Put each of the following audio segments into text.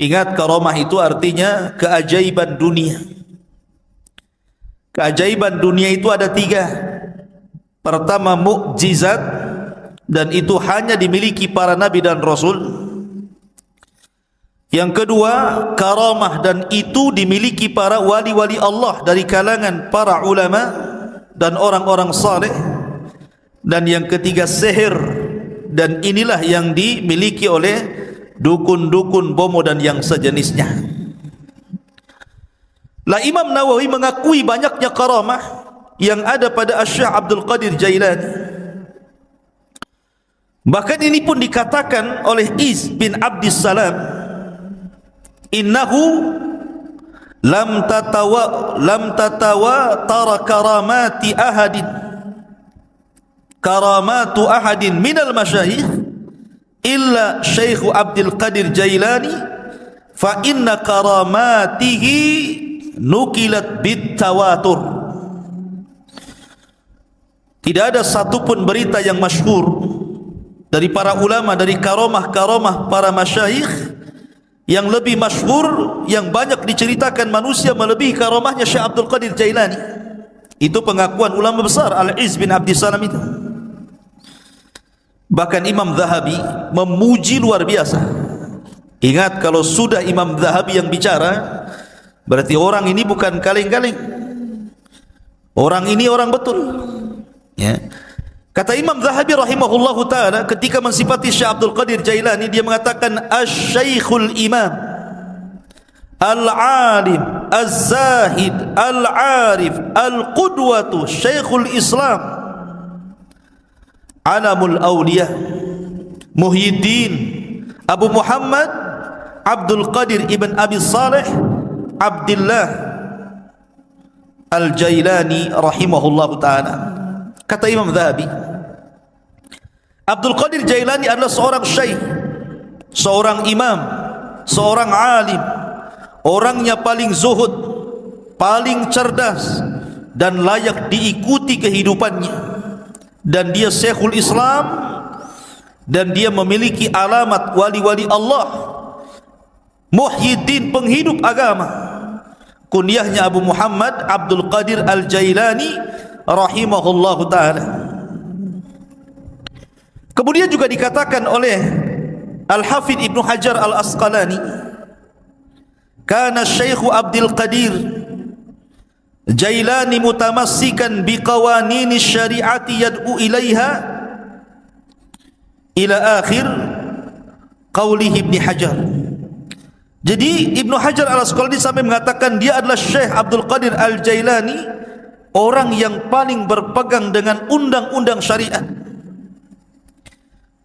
Ingat, karamah itu artinya keajaiban dunia. Keajaiban dunia itu ada 3. Pertama, mukjizat, dan itu hanya dimiliki para nabi dan rasul. Yang kedua, karamah, dan itu dimiliki para wali-wali Allah dari kalangan para ulama dan orang-orang saleh. Dan yang ketiga, sihir, dan inilah yang dimiliki oleh dukun-dukun, bomo dan yang sejenisnya. Lah, Imam Nawawi mengakui banyaknya karamah yang ada pada Syekh Abdul Qadir Jailani. Bahkan ini pun dikatakan oleh Iz bin Abdissalam, innahu lam tatawa tara karamatu ahadin minal masyayikh illa Syekh Abdul Qadir Jailani, fa inna karamatihi nukilat bitawatur. Tidak ada satupun berita yang masyhur dari para ulama dari karamah-karamah para masyayikh yang lebih masyhur, yang banyak diceritakan manusia melebihi karamahnya Syekh Abdul Qadir Jailani. Itu pengakuan ulama besar Al-Iz bin Abdissalam itu. Bahkan Imam Zahabi memuji luar biasa. Ingat, kalau sudah Imam Zahabi yang bicara, berarti orang ini bukan kaleng-kaleng. Orang ini orang betul. Ya. Kata Imam Zahabi rahimahullahu ta'ala ketika mensifati Syekh Abdul Qadir Jailani, dia mengatakan Asy-Syaikhul Imam Al-Alim Az-Zahid Al-Arif Al-Qudwatu Syekhul Islam Alamul Awliya Muhyiddin Abu Muhammad Abdul Qadir Ibn Abi Saleh Abdullah Al-Jailani rahimahullahu ta'ala. Kata Imam Zahabi, Abdul Qadir Jailani adalah seorang syekh, seorang imam, seorang alim, orangnya paling zuhud, paling cerdas, dan layak diikuti kehidupannya. Dan dia Syekhul Islam, dan dia memiliki alamat wali-wali Allah, Muhyiddin, penghidup agama. Kunyahnya Abu Muhammad Abdul Qadir Al-Jailani rahimahullahu ta'ala. Kemudian juga dikatakan oleh Al-Hafidh Ibnu Hajar Al-Asqalani, kana Syekh Abdul Qadir Jailani mutamassikan biqawanini syariati yad'u ilaiha ila akhir qawlihi Ibnu Hajar. Jadi Ibnu Hajar Al-Asqalani sampai mengatakan dia adalah Syekh Abdul Qadir Al-Jailani, orang yang paling berpegang dengan undang-undang syariat.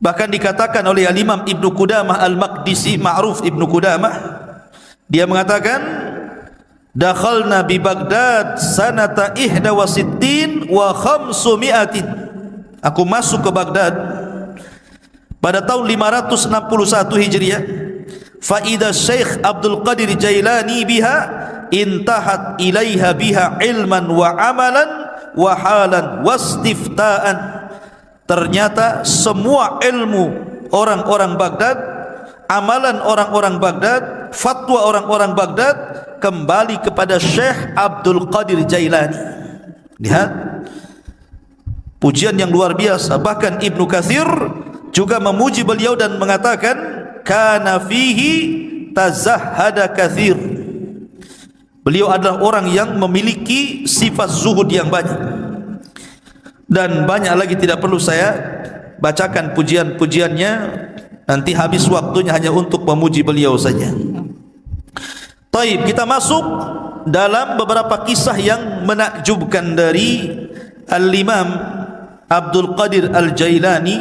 Bahkan dikatakan oleh Al-Imam Ibnu Qudamah Al-Maqdisi, ma'ruf Ibnu Qudamah, dia mengatakan dakhalna bi Baghdad sanata 61 wa 500. Aku masuk ke Baghdad pada tahun 561 Hijriah. Fa idza Syekh Abdul Qadir Jailani biha intahat ilaiha biha ilman wa amalan wa halan wastiftaan. Ternyata semua ilmu orang-orang Baghdad, amalan orang-orang Baghdad, fatwa orang-orang Baghdad kembali kepada Syekh Abdul Qadir Jailani. Lihat pujian yang luar biasa. Bahkan Ibnu Katsir juga memuji beliau dan mengatakan kana fihi tazahhada katsir. Beliau adalah orang yang memiliki sifat zuhud yang banyak. Dan banyak lagi tidak perlu saya bacakan pujian-pujiannya, nanti habis waktunya hanya untuk memuji beliau saja. Taib, kita masuk dalam beberapa kisah yang menakjubkan dari Al-Imam Abdul Qadir Al-Jailani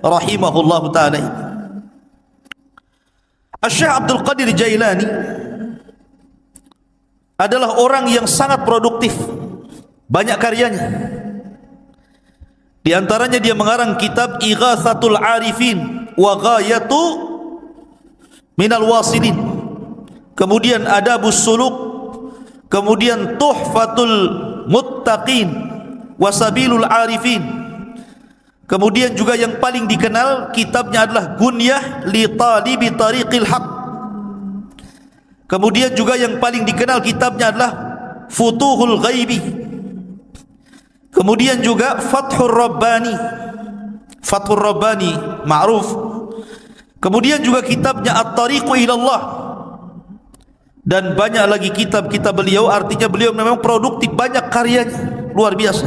rahimahullahu ta'ala. Syekh Abdul Qadir Jailani adalah orang yang sangat produktif, banyak karyanya. Di antaranya dia mengarang kitab Ighatsatul Arifin wa Ghayatu Minal Wasilin, kemudian Adabus Suluk, kemudian Tuhfatul Muttaqin wa Sabilul Arifin, kemudian juga yang paling dikenal kitabnya adalah Gunyah li Talibi Tariqil Haq. Kemudian juga yang paling dikenal kitabnya adalah Futuhul Ghaibi. Kemudian juga Fathur Rabbani. Fathur Rabbani ma'ruf. Kemudian juga kitabnya At-Tariqu Ilallah. Dan banyak lagi kitab-kitab beliau. Artinya beliau memang produktif, banyak karyanya, luar biasa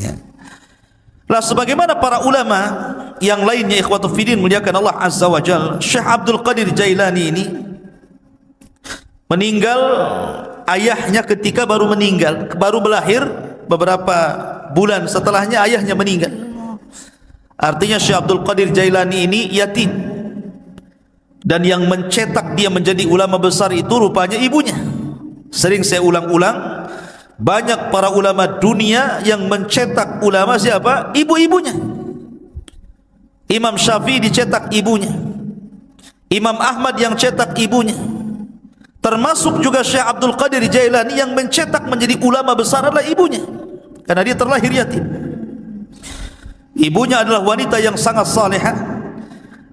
ya. Lah sebagaimana para ulama yang lainnya, ikhwatu fiddin muliakan Allah Azza wa Jalla, Syekh Abdul Qadir Jailani ini meninggal, ayahnya ketika baru meninggal, baru melahir beberapa bulan setelahnya ayahnya meninggal. Artinya Syekh Abdul Qadir Jailani ini yatim, dan yang mencetak dia menjadi ulama besar itu rupanya ibunya. Sering saya ulang-ulang, banyak para ulama dunia yang mencetak ulama siapa? Ibu-ibunya. Imam Syafi'i dicetak ibunya, Imam Ahmad yang cetak ibunya. Termasuk juga Syekh Abdul Qadir Jailani yang mencetak menjadi ulama besar adalah ibunya, karena dia terlahir yatim. Ibunya adalah wanita yang sangat salihah,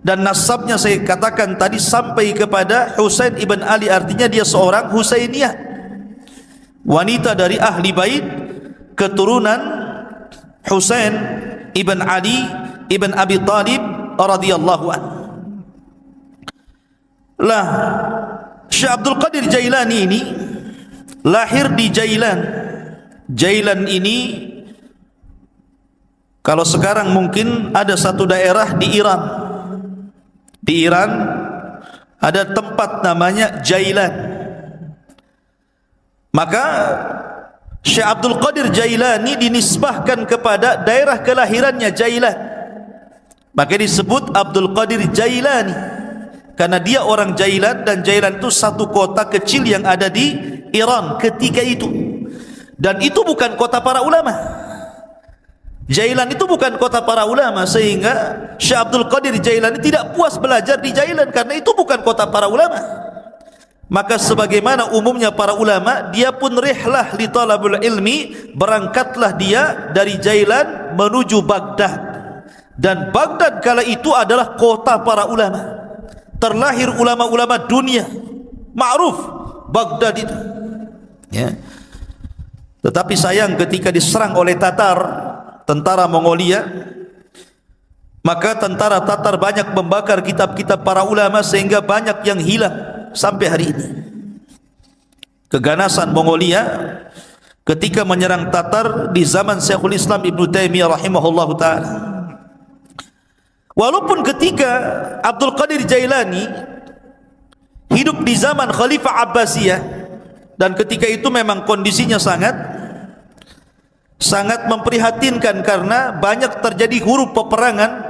dan nasabnya saya katakan tadi sampai kepada Husain ibn Ali, artinya dia seorang Husainiyah, wanita dari ahli bait, keturunan Husain ibn Ali ibn Abi Talib radhiyallahu anhu. Lah Syekh Abdul Qadir Jailani ini lahir di Jailan. Jailan ini kalau sekarang mungkin ada satu daerah di Iran. Di Iran ada tempat namanya Jailan. Maka Syekh Abdul Qadir Jailani dinisbahkan kepada daerah kelahirannya Jailan. Maka disebut Abdul Qadir Jailani, karena dia orang Jailan, dan Jailan itu satu kota kecil yang ada di Iran ketika itu. Dan itu bukan kota para ulama. Jailan itu bukan kota para ulama, sehingga Syekh Abdul Qadir Jailani tidak puas belajar di Jailan karena itu bukan kota para ulama. Maka sebagaimana umumnya para ulama, dia pun rihlah li talabul ilmi, berangkatlah dia dari Jailan menuju Baghdad. Dan Baghdad kala itu adalah kota para ulama. Terlahir ulama-ulama dunia, ma'ruf Baghdad itu ya. Tetapi sayang ketika diserang oleh Tatar, tentara Mongolia, maka tentara Tatar banyak membakar kitab-kitab para ulama sehingga banyak yang hilang sampai hari ini. Keganasan Mongolia ketika menyerang Tatar di zaman Syekhul Islam Ibnu Taimiyah rahimahullahu taala. Walaupun ketika Abdul Qadir Jailani hidup di zaman Khalifah Abbasiyah, dan ketika itu memang kondisinya sangat memprihatinkan karena banyak terjadi huru peperangan,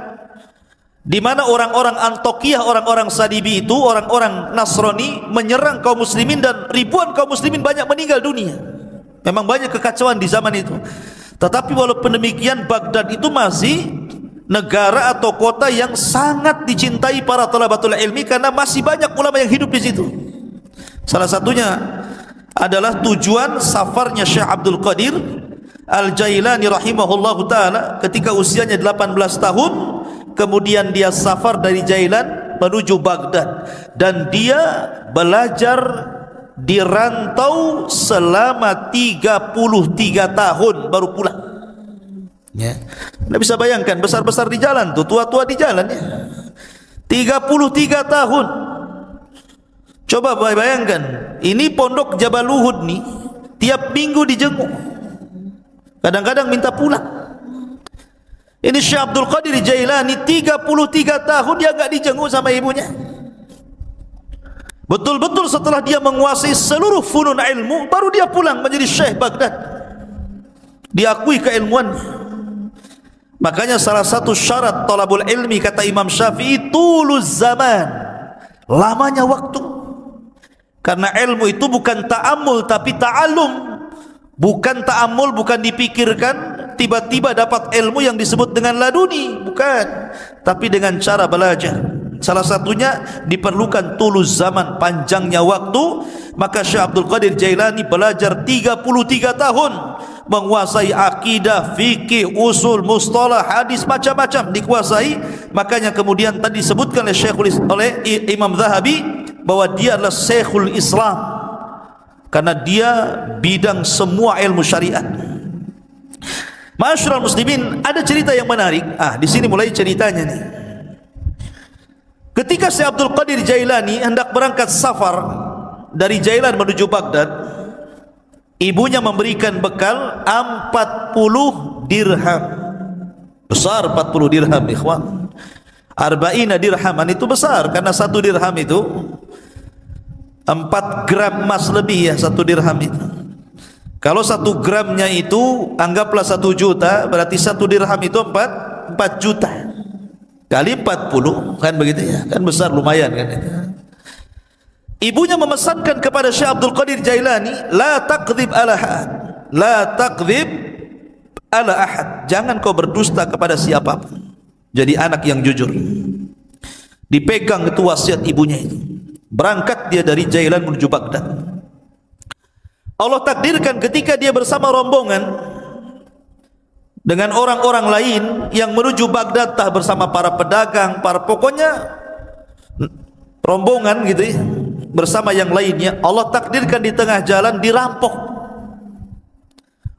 di mana orang-orang Antokiyah, orang-orang Sadibi itu, orang-orang Nasrani menyerang kaum muslimin, dan ribuan kaum muslimin banyak meninggal dunia. Memang banyak kekacauan di zaman itu. Tetapi walaupun demikian, Baghdad itu masih negara atau kota yang sangat dicintai para talabatul ilmi karena masih banyak ulama yang hidup di situ. Salah satunya adalah tujuan safarnya Syekh Abdul Qadir Al-Jailani rahimahullahu taala ketika usianya 18 tahun, kemudian dia safar dari Jailan menuju Baghdad, dan dia belajar di rantau selama 33 tahun baru pulang. Ya. Anda bisa bayangkan, besar-besar di jalan tuh, tua-tua di jalan ya. 33 tahun. Coba bayangkan, ini pondok Jabal Uhud nih, tiap minggu dijenguk. Kadang-kadang minta pulang. Ini Syekh Abdul Qadir Jailani 33 tahun dia enggak dijenguk sama ibunya. Betul-betul setelah dia menguasai seluruh funun ilmu, baru dia pulang menjadi Syekh Baghdad. Diakui keilmuannya. Makanya salah satu syarat talabul ilmi kata Imam Syafi'i, tuluz zaman, lamanya waktu. Karena ilmu itu bukan ta'ammul tapi ta'allum. Bukan ta'ammul, bukan dipikirkan tiba-tiba dapat ilmu yang disebut dengan laduni, bukan, tapi dengan cara belajar. Salah satunya diperlukan tuluz zaman, panjangnya waktu. Maka Syekh Abdul Qadir Jailani belajar 33 tahun, menguasai akidah, fikih, usul, mustalah, hadis, macam-macam dikuasai. Makanya kemudian tadi disebutkan oleh Imam Zahabi, bahwa dia adalah Syekhul Islam karena dia bidang semua ilmu syariat. Ma'asyiral muslimin, ada cerita yang menarik. Di sini mulai ceritanya nih. Ketika Syekh Abdul Qadir Jailani hendak berangkat safar dari Jailan menuju Baghdad, ibunya memberikan bekal 40 dirham. Besar 40 dirham, ikhwan. Arba'ina dirhaman itu besar, karena 1 dirham itu 4 gram emas lebih ya, 1 dirham itu. Kalau 1 gramnya itu anggaplah 1 juta, berarti 1 dirham itu 4 juta kali 40, kan begitu ya, kan besar, lumayan kan itu. Ibunya memesankan kepada Syekh Abdul Qadir Jailani, la taqdzib ala ahad, la taqdzib ala ahad, jangan kau berdusta kepada siapapun, jadi anak yang jujur. Dipegang itu wasiat ibunya itu. Berangkat dia dari Jailan menuju Baghdad. Allah takdirkan ketika dia bersama rombongan dengan orang-orang lain yang menuju Baghdad, tah bersama para pedagang, para pokoknya rombongan gitu ya, bersama yang lainnya, Allah takdirkan di tengah jalan dirampok.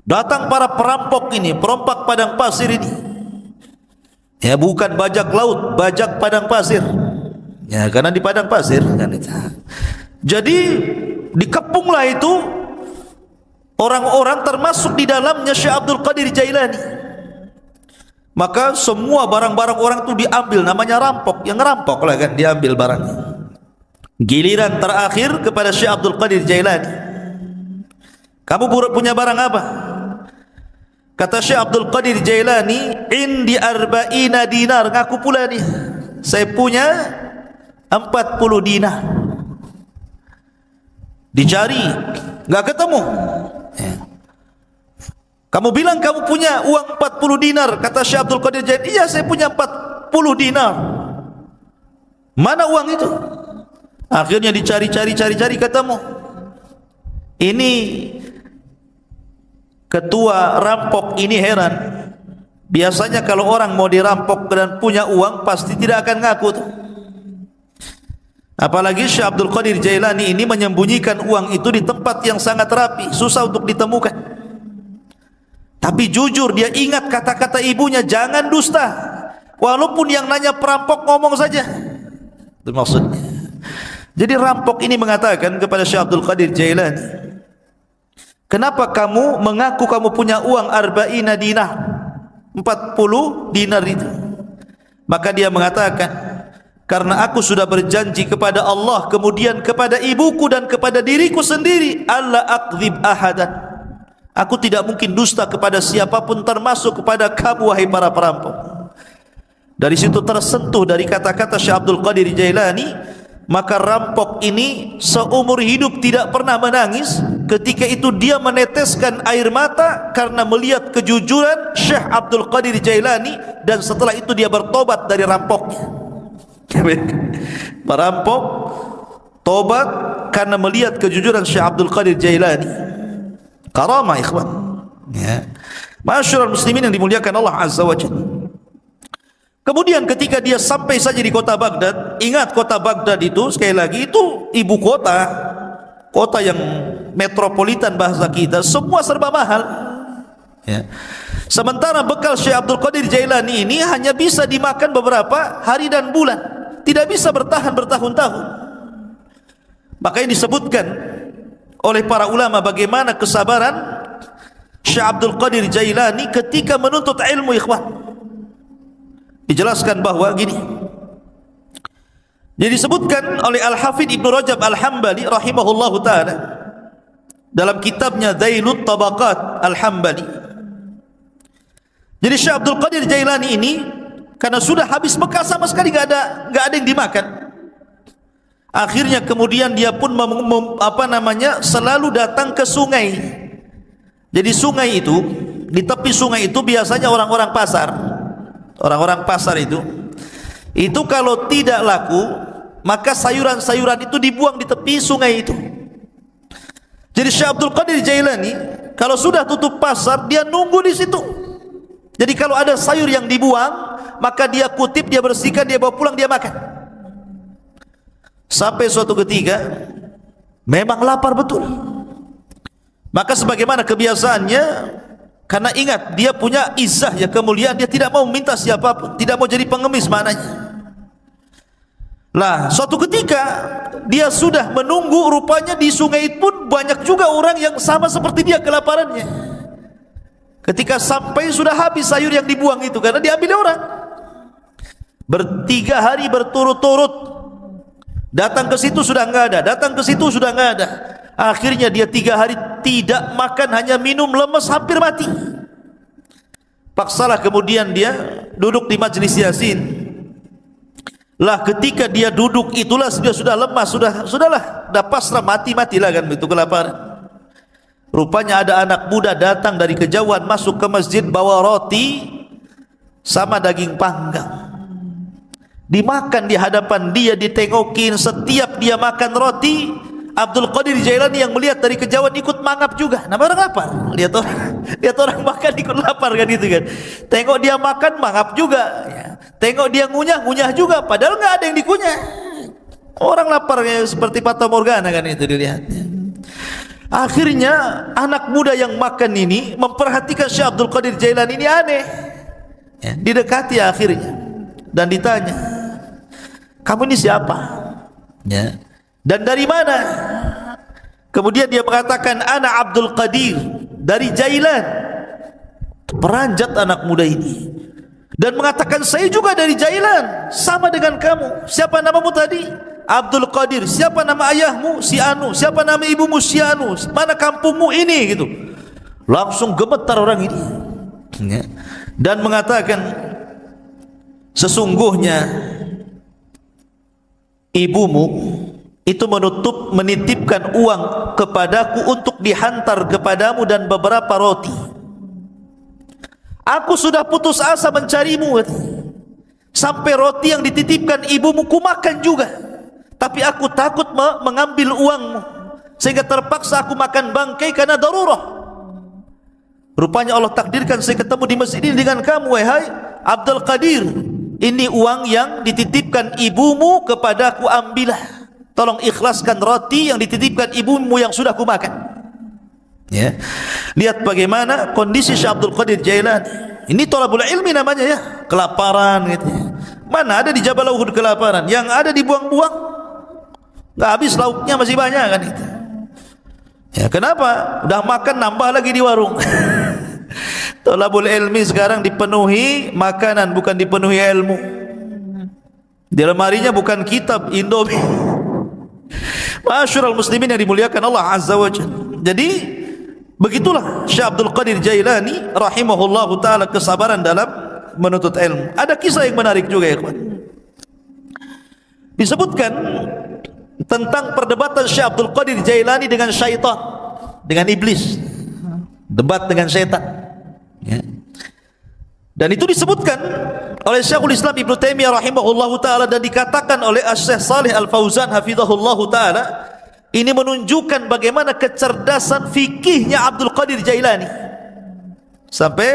Datang para perampok ini, perompak padang pasir ini. Ya, bukan bajak laut, bajak padang pasir. Ya, karena di padang pasir kan itu. Jadi dikepunglah itu orang-orang, termasuk di dalamnya Syekh Abdul Qadir Jailani. Maka semua barang-barang orang itu diambil, namanya rampok. Yang ngerampok lah kan, diambil barangnya. Giliran terakhir kepada Syekh Abdul Qadir Jailani. Kamu punya barang apa? Kata Syekh Abdul Qadir Jailani, indi arba'ina dinar. Ngaku pula nih, saya punya 40 dinar. Dicari, nggak ketemu. Ya. Kamu bilang kamu punya uang 40 dinar. Kata Syekh Abdul Qadir Jailani, iya saya punya 40 dinar. Mana uang itu? Akhirnya dicari-cari ketemu. Ini ketua rampok ini heran. Biasanya kalau orang mau dirampok dan punya uang, pasti tidak akan ngaku tuh. Apalagi Syekh Abdul Qadir Jailani ini menyembunyikan uang itu di tempat yang sangat rapi, susah untuk ditemukan. Tapi jujur dia ingat kata-kata ibunya, jangan dusta. Walaupun yang nanya perampok ngomong saja. Itu maksudnya. Jadi rampok ini mengatakan kepada Syekh Abdul Qadir Jailani, kenapa kamu mengaku kamu punya uang arba'ina dinar, 40 dinar itu? Maka dia mengatakan, karena aku sudah berjanji kepada Allah, kemudian kepada ibuku dan kepada diriku sendiri, alla aqdzib ahadan, aku tidak mungkin dusta kepada siapapun, termasuk kepada kamu wahai para perampok. Dari situ tersentuh dari kata-kata Syekh Abdul Qadir Jailani, maka rampok ini seumur hidup tidak pernah menangis. Ketika itu dia meneteskan air mata karena melihat kejujuran Syekh Abdul Qadir Jailani, dan setelah itu dia bertobat dari rampoknya. Perampok tobat karena melihat kejujuran Syekh Abdul Qadir Jailani. Karamah ikhwan ya. Ma'asyiral muslimin yang dimuliakan Allah Azza wa Jalla. Kemudian ketika dia sampai saja di kota Baghdad, ingat kota Baghdad itu sekali lagi itu ibu kota, kota yang metropolitan bahasa kita, semua serba mahal ya. Sementara bekal Syekh Abdul Qadir Jailani ini hanya bisa dimakan beberapa hari dan bulan, tidak bisa bertahan bertahun-tahun. Makanya disebutkan oleh para ulama bagaimana kesabaran Syekh Abdul Qadir Jailani ketika menuntut ilmu, ikhwan. Dijelaskan bahwa gini, jadi disebutkan oleh Al-Hafidh Ibnu Rajab Al-Hambali rahimahullahu ta'ala dalam kitabnya Dhailut Tabaqat Al-Hambali. Jadi Syekh Abdul Qadir Jailani ini karena sudah habis bekal sama sekali, nggak ada yang dimakan. Akhirnya kemudian dia pun selalu datang ke sungai. Jadi sungai itu, di tepi sungai itu biasanya orang-orang pasar. Orang-orang pasar itu kalau tidak laku, maka sayuran-sayuran itu dibuang di tepi sungai itu. Jadi Syekh Abdul Qadir Jailani kalau sudah tutup pasar, dia nunggu di situ. Jadi kalau ada sayur yang dibuang, maka dia kutip, dia bersihkan, dia bawa pulang, dia makan. Sampai suatu ketika memang lapar betul. Maka sebagaimana kebiasaannya, karena ingat dia punya izzah ya, kemuliaan, dia tidak mau minta siapapun, tidak mau jadi pengemis maknanya. Lah suatu ketika dia sudah menunggu, rupanya di sungai pun banyak juga orang yang sama seperti dia kelaparannya. Ketika sampai sudah habis sayur yang dibuang itu karena diambil orang. Bertiga hari berturut-turut datang ke situ sudah enggak ada, datang ke situ sudah enggak ada. Akhirnya dia 3 hari tidak makan, hanya minum, lemes, hampir mati. Paksalah kemudian dia duduk di majelis Yasin. Lah ketika dia duduk itulah dia sudah lemas, sudahlah, dah pasrah, matilah kan itu kelaparan. Rupanya ada anak muda datang dari kejauhan masuk ke masjid bawa roti sama daging panggang. Dimakan di hadapan dia, ditengokin. Setiap dia makan roti, Abdul Qadir Jailani yang melihat dari kejauhan ikut mangap juga. Nama orang lapar. Lihat orang makan ikut lapar kan itu kan. Tengok dia makan mangap juga. Ya. Tengok dia ngunyah juga. Padahal nggak ada yang dikunyah. Orang lapar seperti Fata Morgana kan itu dilihatnya. Akhirnya anak muda yang makan ini memperhatikan Syekh Abdul Qadir Jailani ini aneh. Ya, didekati akhirnya dan ditanya, kamu ini siapa? Ya. Dan dari mana? Kemudian dia mengatakan, ana Abdul Qadir dari Jailan. Peranjat anak muda ini dan mengatakan, saya juga dari Jailan, sama dengan kamu. Siapa namamu tadi? Abdul Qadir. Siapa nama ayahmu? Si Anu. Siapa nama ibumu? Si Anu. Mana kampungmu ini? Gitu. Langsung gemetar orang ini ya. Dan mengatakan, sesungguhnya ibumu itu menitipkan uang kepadaku untuk dihantar kepadamu dan beberapa roti. Aku sudah putus asa mencarimu, sampai roti yang dititipkan ibumu ku makan juga, tapi aku takut mengambil uangmu, sehingga terpaksa aku makan bangkai karena darurah. Rupanya Allah takdirkan saya ketemu di masjid ini dengan kamu, wahai Abdul Qadir. Ini uang yang dititipkan ibumu kepadaku, ambillah. Tolong ikhlaskan roti yang dititipkan ibumu yang sudah kumakan. Ya. Lihat bagaimana kondisi Syekh Abdul Qadir Jailani. Ini thalabul ilmi namanya ya, kelaparan gitu. Mana ada di Jabal Uhud kelaparan, yang ada dibuang-buang. Enggak habis lauknya masih banyak kan itu. Ya, kenapa? Udah makan nambah lagi di warung. Thalabul ilmi sekarang dipenuhi makanan, bukan dipenuhi ilmu. Di lemarinya bukan kitab, Indomie. Ma'asyiral muslimin yang dimuliakan Allah Azza wa Jalla. Jadi begitulah Syekh Abdul Qadir Jailani rahimahullahu taala, kesabaran dalam menuntut ilmu. Ada kisah yang menarik juga ya kawan. Disebutkan tentang perdebatan Syekh Abdul Qadir Jailani dengan syaitan, dengan iblis. Debat dengan syaitan ya. Dan itu disebutkan oleh Syekhul Islam Ibnu Taimiyah rahimahullahu taala, dan dikatakan oleh Syekh Shalih Al Fauzan hafizahullahu taala, ini menunjukkan bagaimana kecerdasan fikihnya Abdul Qadir Jailani. Sampai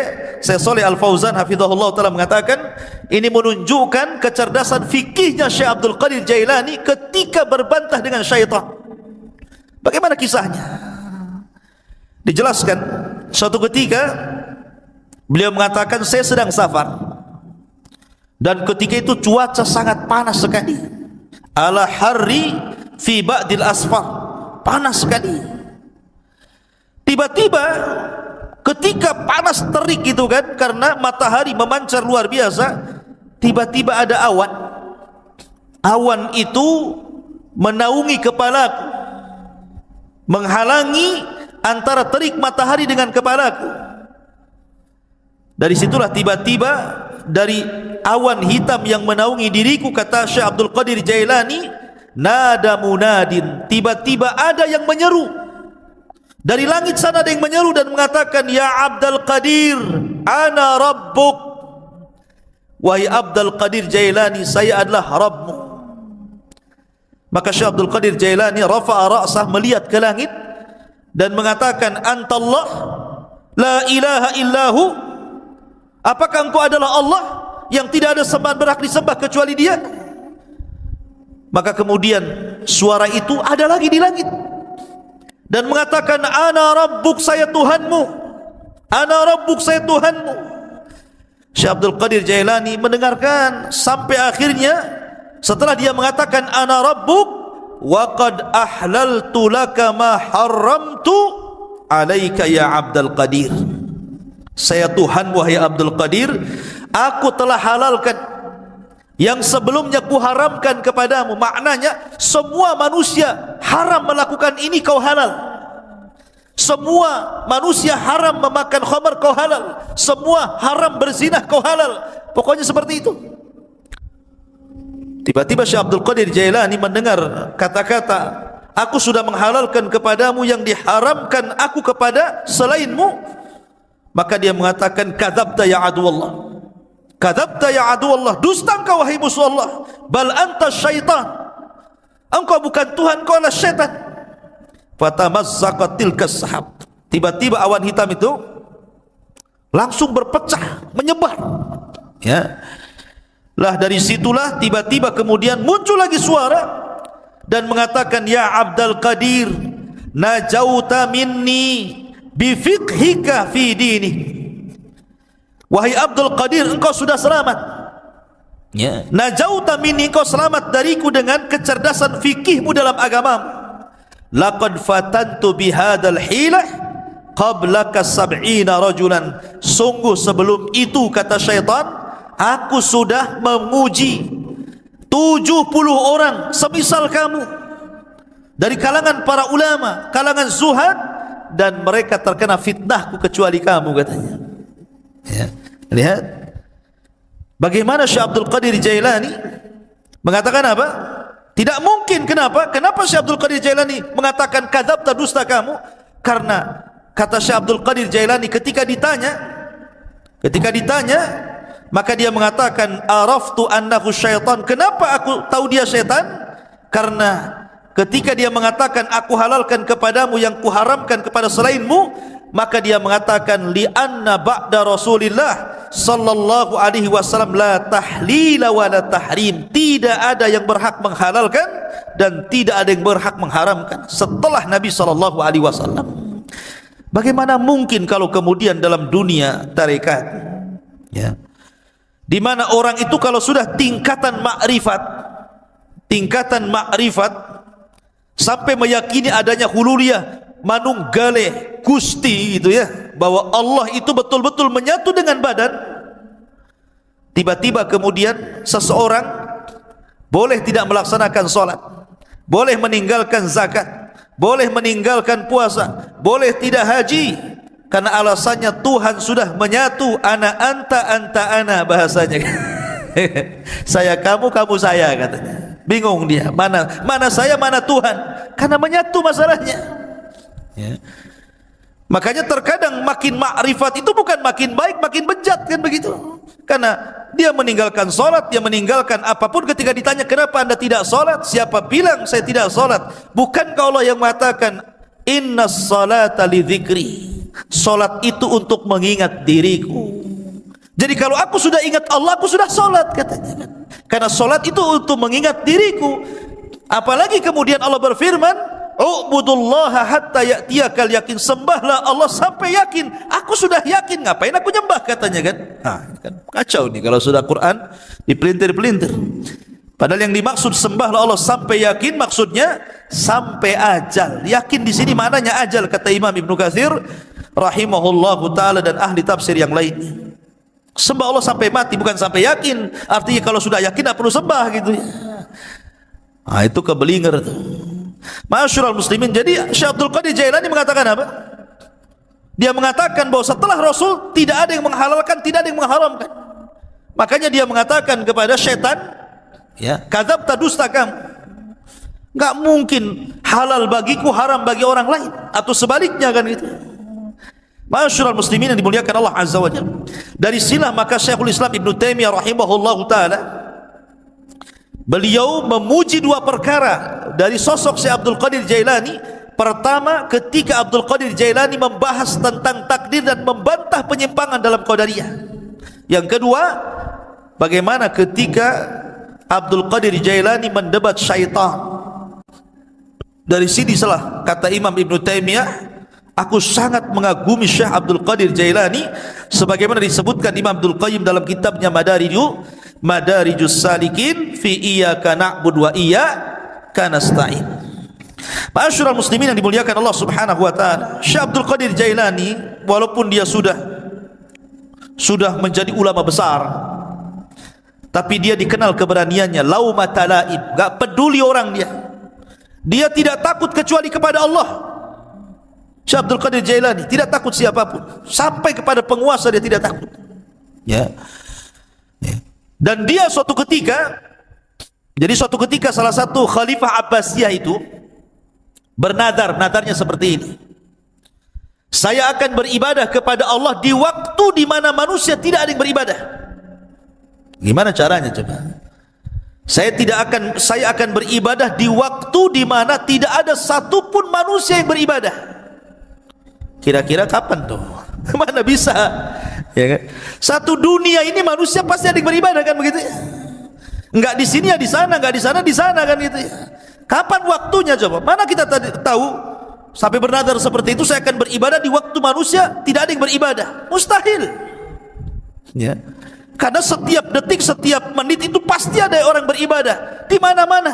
Syekh Shalih Al Fauzan hafizahullahu taala mengatakan, ini menunjukkan kecerdasan fikihnya Syekh Abdul Qadir Jailani ketika berbantah dengan syaitan. Bagaimana kisahnya? Dijelaskan, suatu ketika beliau mengatakan, saya sedang safar, dan ketika itu cuaca sangat panas sekali. Ala harri fi ba'dil asfar, panas sekali. Tiba-tiba ketika panas terik gitu kan, karena matahari memancar luar biasa, tiba-tiba ada awan. Awan itu menaungi kepalaku, menghalangi antara terik matahari dengan kepalaku. Dari situlah tiba-tiba dari awan hitam yang menaungi diriku, kata Syekh Abdul Qadir Jailani, nada munadin, tiba-tiba ada yang menyeru dari langit sana, ada yang menyeru dan mengatakan, ya Abdul Qadir, ana rabbuk. Wahai Abdul Qadir Jailani, saya adalah Rabbmu. Maka Syekh Abdul Qadir Jailani rafa'a ra'sah, melihat ke langit dan mengatakan, antallah la ilaha illahu, apakah engkau adalah Allah yang tidak ada sembahan berhak disembah kecuali Dia? Maka kemudian suara itu ada lagi di langit dan mengatakan, ana rabbuk, saya Tuhanmu, ana rabbuk, saya Tuhanmu. Syekh Abdul Qadir Jailani mendengarkan sampai akhirnya, setelah dia mengatakan ana rabbuk wa qad ahlaltu laka ma haramtu alaika ya Abdul Qadir, saya Tuhan wahai Abdul Qadir, aku telah halalkan yang sebelumnya kuharamkan kepadamu. Maknanya semua manusia haram melakukan ini, kau halal. Semua manusia haram memakan khamar, kau halal. Semua haram berzina, kau halal. Pokoknya seperti itu. Tiba-tiba Syekh Abdul Qadir Jailani mendengar kata-kata, aku sudah menghalalkan kepadamu yang diharamkan aku kepada selainmu. Maka dia mengatakan, kadzabta ya aduwallah, kadzabta ya aduwallah, dusta engkau wahai musuh Allah. Bal anta syaitan, engkau bukan Tuhan, engkau adalah syaitan. Fatamazzaqat tilkas sahab, tiba-tiba awan hitam itu langsung berpecah, menyebar, ya. Lah dari situlah tiba-tiba kemudian muncul lagi suara dan mengatakan, ya Abdul Qadir, najauta minni bifiqhika fi dini, wahai Abdul Qadir, engkau sudah selamat, ya. Najauta minni, engkau selamat dariku dengan kecerdasan fikihmu dalam agamamu. Laqad fatantu bihadal hilah qablaka sab'ina rajulan, sungguh sebelum itu, kata syaitan, aku sudah menguji 70 orang semisal kamu dari kalangan para ulama, kalangan zuhad, dan mereka terkena fitnahku kecuali kamu, katanya, ya. Lihat bagaimana Syekh Abdul Qadir Jailani mengatakan apa? Tidak mungkin. Kenapa? Kenapa Syekh Abdul Qadir Jailani mengatakan kadzabta, dusta kamu? Karena kata Syekh Abdul Qadir Jailani, ketika ditanya, maka dia mengatakan, araftu annahu syaitan. Kenapa aku tahu dia syaitan? Karena ketika dia mengatakan aku halalkan kepadamu yang kuharamkan kepada selainmu, maka dia mengatakan, li anna ba'da Rasulillah sallallahu alaihi wasallam la tahlila wa la tahrim, tidak ada yang berhak menghalalkan dan tidak ada yang berhak mengharamkan setelah Nabi sallallahu alaihi wasallam. Bagaimana mungkin kalau kemudian dalam dunia tarekat, ya, di mana orang itu kalau sudah tingkatan makrifat sampai meyakini adanya hululiyah, manunggale Gusti, itu ya, bahwa Allah itu betul-betul menyatu dengan badan, tiba-tiba kemudian seseorang boleh tidak melaksanakan sholat, boleh meninggalkan zakat, boleh meninggalkan puasa, boleh tidak haji, karena alasannya Tuhan sudah menyatu, ana anta anta ana, bahasanya. Saya kamu, kamu saya, katanya. Bingung dia, mana saya, mana Tuhan, karena menyatu masalahnya, ya. Makanya terkadang makin makrifat itu bukan makin baik, makin bejat, kan begitu. Karena dia meninggalkan solat, dia meninggalkan apapun. Ketika ditanya kenapa anda tidak solat, siapa bilang saya tidak solat? Bukankah Allah yang mengatakan, inna salata li dzikri, solat itu untuk mengingat diriku. Jadi kalau aku sudah ingat Allah, aku sudah solat, katanya. Karena solat itu untuk mengingat diriku. Apalagi kemudian Allah berfirman, u'budullaha hatta ya'tiyakal yakin, sembahlah Allah sampai yakin. Aku sudah yakin, ngapain aku nyembah, katanya, kan. Nah, kan kacau nih kalau sudah Quran dipelintir-pelintir. Padahal yang dimaksud sembahlah Allah sampai yakin, maksudnya sampai ajal. Yakin di sini maknanya ajal, kata Imam Ibnu Katsir rahimahullahu taala dan ahli tafsir yang lainnya. Sembah Allah sampai mati, bukan sampai yakin. Artinya kalau sudah yakin tak perlu sembah, gitu ya. Nah, itu kebelinger tuh. Ma'asyiral muslimin, jadi Syekh Abdul Qadir Jailani mengatakan apa? Dia mengatakan bahwa setelah Rasul tidak ada yang menghalalkan, tidak ada yang mengharamkan. Makanya dia mengatakan kepada syaitan, ya, kadzabta, dusta kamu. Enggak mungkin halal bagiku, haram bagi orang lain, atau sebaliknya, kan gitu. Ma'asyiral muslimin yang dimuliakan Allah Azza wa Jalla. Dari silah maka Syekhul Islam Ibnu Taimiyah rahimahullahu taala, beliau memuji dua perkara dari sosok Syekh Abdul Qadir Jailani. Pertama, ketika Abdul Qadir Jailani membahas tentang takdir dan membantah penyimpangan dalam Qadariyah. Yang kedua, bagaimana ketika Abdul Qadir Jailani mendebat syaitan. Dari sini salah kata Imam Ibn Taimiyah, aku sangat mengagumi Syekh Abdul Qadir Jailani sebagaimana disebutkan Imam Abdul Qayyim dalam kitabnya Madarijus Salikin fi iyyaka na'budu wa iyyaka nasta'in. Ma'asyiral muslimin yang dimuliakan Allah Subhanahu wa taala, Syekh Abdul Qadir Jailani walaupun dia sudah menjadi ulama besar, tapi dia dikenal keberaniannya, laumata laim, enggak peduli orang dia. Dia tidak takut kecuali kepada Allah. Syekh Abdul Qadir Jailani tidak takut siapapun, sampai kepada penguasa dia tidak takut. Ya. Dan dia suatu ketika salah satu Khalifah Abbasiyah itu bernadar, nadarnya seperti ini. Saya akan beribadah kepada Allah di waktu di mana manusia tidak ada yang beribadah. Gimana caranya coba? Saya akan beribadah di waktu di mana tidak ada satupun manusia yang beribadah. Kira-kira kapan tuh? Mana bisa? Ya kan? Satu dunia ini manusia pasti ada yang beribadah kan begitu ya? Enggak di sini ya di sana, enggak di sana di sana kan gitu ya. Kapan waktunya coba? Mana kita tahu sampai bernadar seperti itu, saya akan beribadah di waktu manusia tidak ada yang beribadah. Mustahil. Ya. Karena setiap detik, setiap menit itu pasti ada orang beribadah di mana-mana.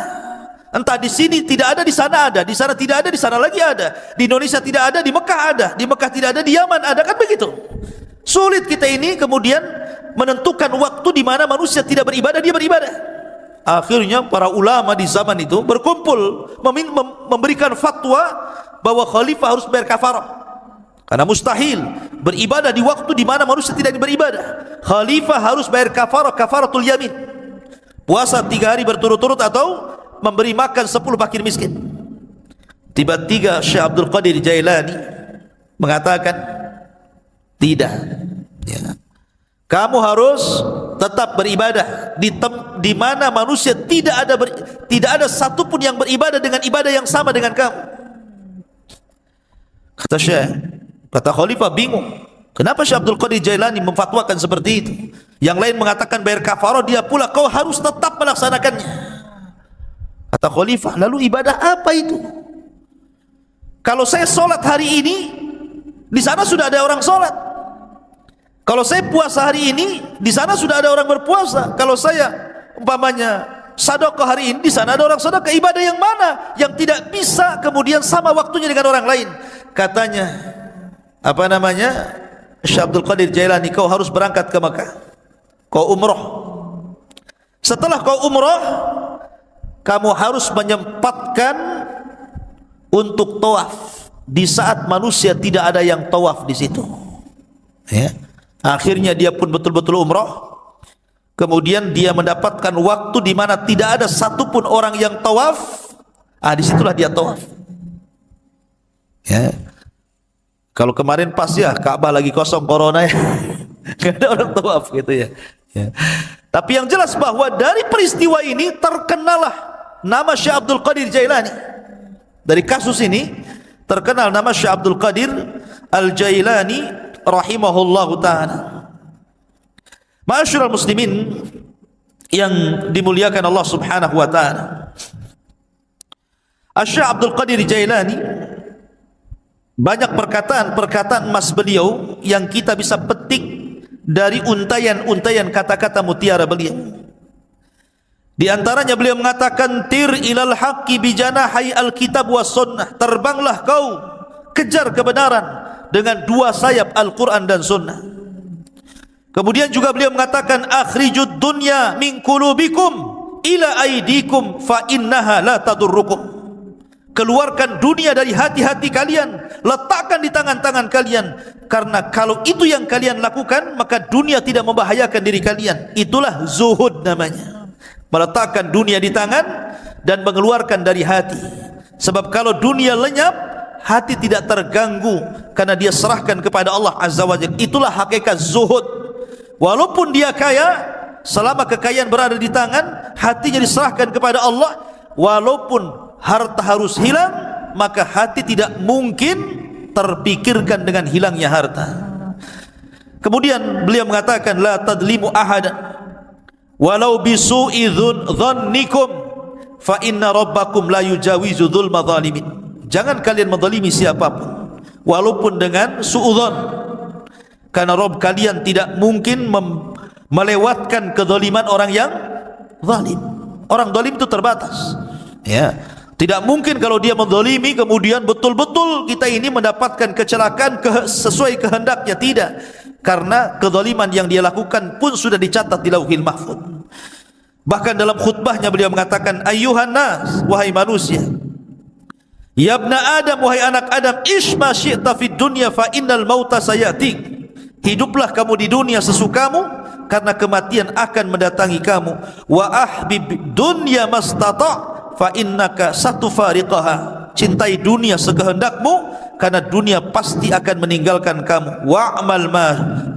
Entah di sini tidak ada, di sana ada, di sana tidak ada, di sana lagi ada. Di Indonesia tidak ada, di Mekah ada, di Mekah tidak ada, di Yaman ada, kan begitu. Sulit kita ini kemudian menentukan waktu di mana manusia tidak beribadah, dia beribadah. Akhirnya para ulama di zaman itu berkumpul memberikan fatwa bahwa khalifah harus bayar kafarah. Karena mustahil beribadah di waktu di mana manusia tidak beribadah. Khalifah harus bayar kafaratul yamin. Puasa 3 hari berturut-turut atau memberi makan 10 fakir miskin. Tiba-tiba Syekh Abdul Qadir Jailani mengatakan, tidak. Ya. Kamu harus tetap beribadah di mana manusia tidak ada satupun yang beribadah dengan ibadah yang sama dengan kamu. Kata Khalifah bingung, kenapa Syekh Abdul Qadir Jailani memfatwakan seperti itu? Yang lain mengatakan bayar kafarah, dia pula kau harus tetap melaksanakannya. Kata Khalifah, lalu ibadah apa itu? Kalau saya solat hari ini, di sana sudah ada orang solat. Kalau saya puasa hari ini, di sana sudah ada orang berpuasa. Kalau saya umpamanya sedekah hari ini, di sana ada orang sedekah. Ibadah yang mana yang tidak bisa kemudian sama waktunya dengan orang lain? Katanya, Syekh Abdul Qadir Jailani, kau harus berangkat ke Mekah, kau umrah. Setelah kau umrah, kamu harus menyempatkan untuk tawaf di saat manusia tidak ada yang tawaf di situ. Ya. Akhirnya dia pun betul-betul umrah. Kemudian dia mendapatkan waktu di mana tidak ada satupun orang yang tawaf. Disitulah dia tawaf. Ya. Kalau kemarin pas ya Ka'bah lagi kosong corona ya, nggak ada orang tawaf gitu ya. Ya. Tapi yang jelas bahwa dari peristiwa ini terkenalah nama Syekh Abdul Qadir Jailani. Dari kasus ini terkenal nama Syekh Abdul Qadir Al-Jailani rahimahullahu ta'ala. Ma'asyiral muslimin yang dimuliakan Allah Subhanahu wa ta'ala, Syekh Abdul Qadir Jailani banyak perkataan emas beliau yang kita bisa petik dari untayan-untayan kata-kata mutiara beliau. Di antaranya beliau mengatakan, tir ilal haqqi bijanahi alkitab was sunnah. Terbanglah kau kejar kebenaran dengan 2 sayap Al-Quran dan sunnah. Kemudian juga beliau mengatakan, akhrijud dunya min qulubikum ila aidikum fa innaha la tadurrukum. Keluarkan dunia dari hati-hati kalian, letakkan di tangan-tangan kalian, karena kalau itu yang kalian lakukan, maka dunia tidak membahayakan diri kalian. Itulah zuhud namanya, meletakkan dunia di tangan dan mengeluarkan dari hati. Sebab kalau dunia lenyap, hati tidak terganggu karena dia serahkan kepada Allah Azza wa Jalla. Itulah hakikat zuhud. Walaupun dia kaya, selama kekayaan berada di tangan, hatinya diserahkan kepada Allah. Walaupun harta harus hilang, maka hati tidak mungkin terpikirkan dengan hilangnya harta. Kemudian beliau mengatakan, la tadlimu ahadan walau bisu'i dhannikum fa inna rabbakum la yujawizu dzulma zalimin. Jangan kalian menzalimi siapapun walaupun dengan suudzon, karena Rabb kalian tidak mungkin melewatkan kezaliman orang yang zalim. Orang zalim itu terbatas, ya. Tidak mungkin kalau dia menzalimi kemudian betul-betul kita ini mendapatkan kecelakaan sesuai kehendaknya, tidak. Karena kezaliman yang dia lakukan pun sudah dicatat di Lauhil Mahfuz. Bahkan dalam khutbahnya beliau mengatakan, ayyuhan nas, wahai manusia, ya ibna Adam, wahai anak Adam, ish ma syi'ta fid dunya fa innal mauta sayatik. Hiduplah kamu di dunia sesukamu, karena kematian akan mendatangi kamu. Wa ahbib dunya mastata' fa innaka satufariqaha. Cintai dunia sekehendakmu, karena dunia pasti akan meninggalkan kamu. Wa'mal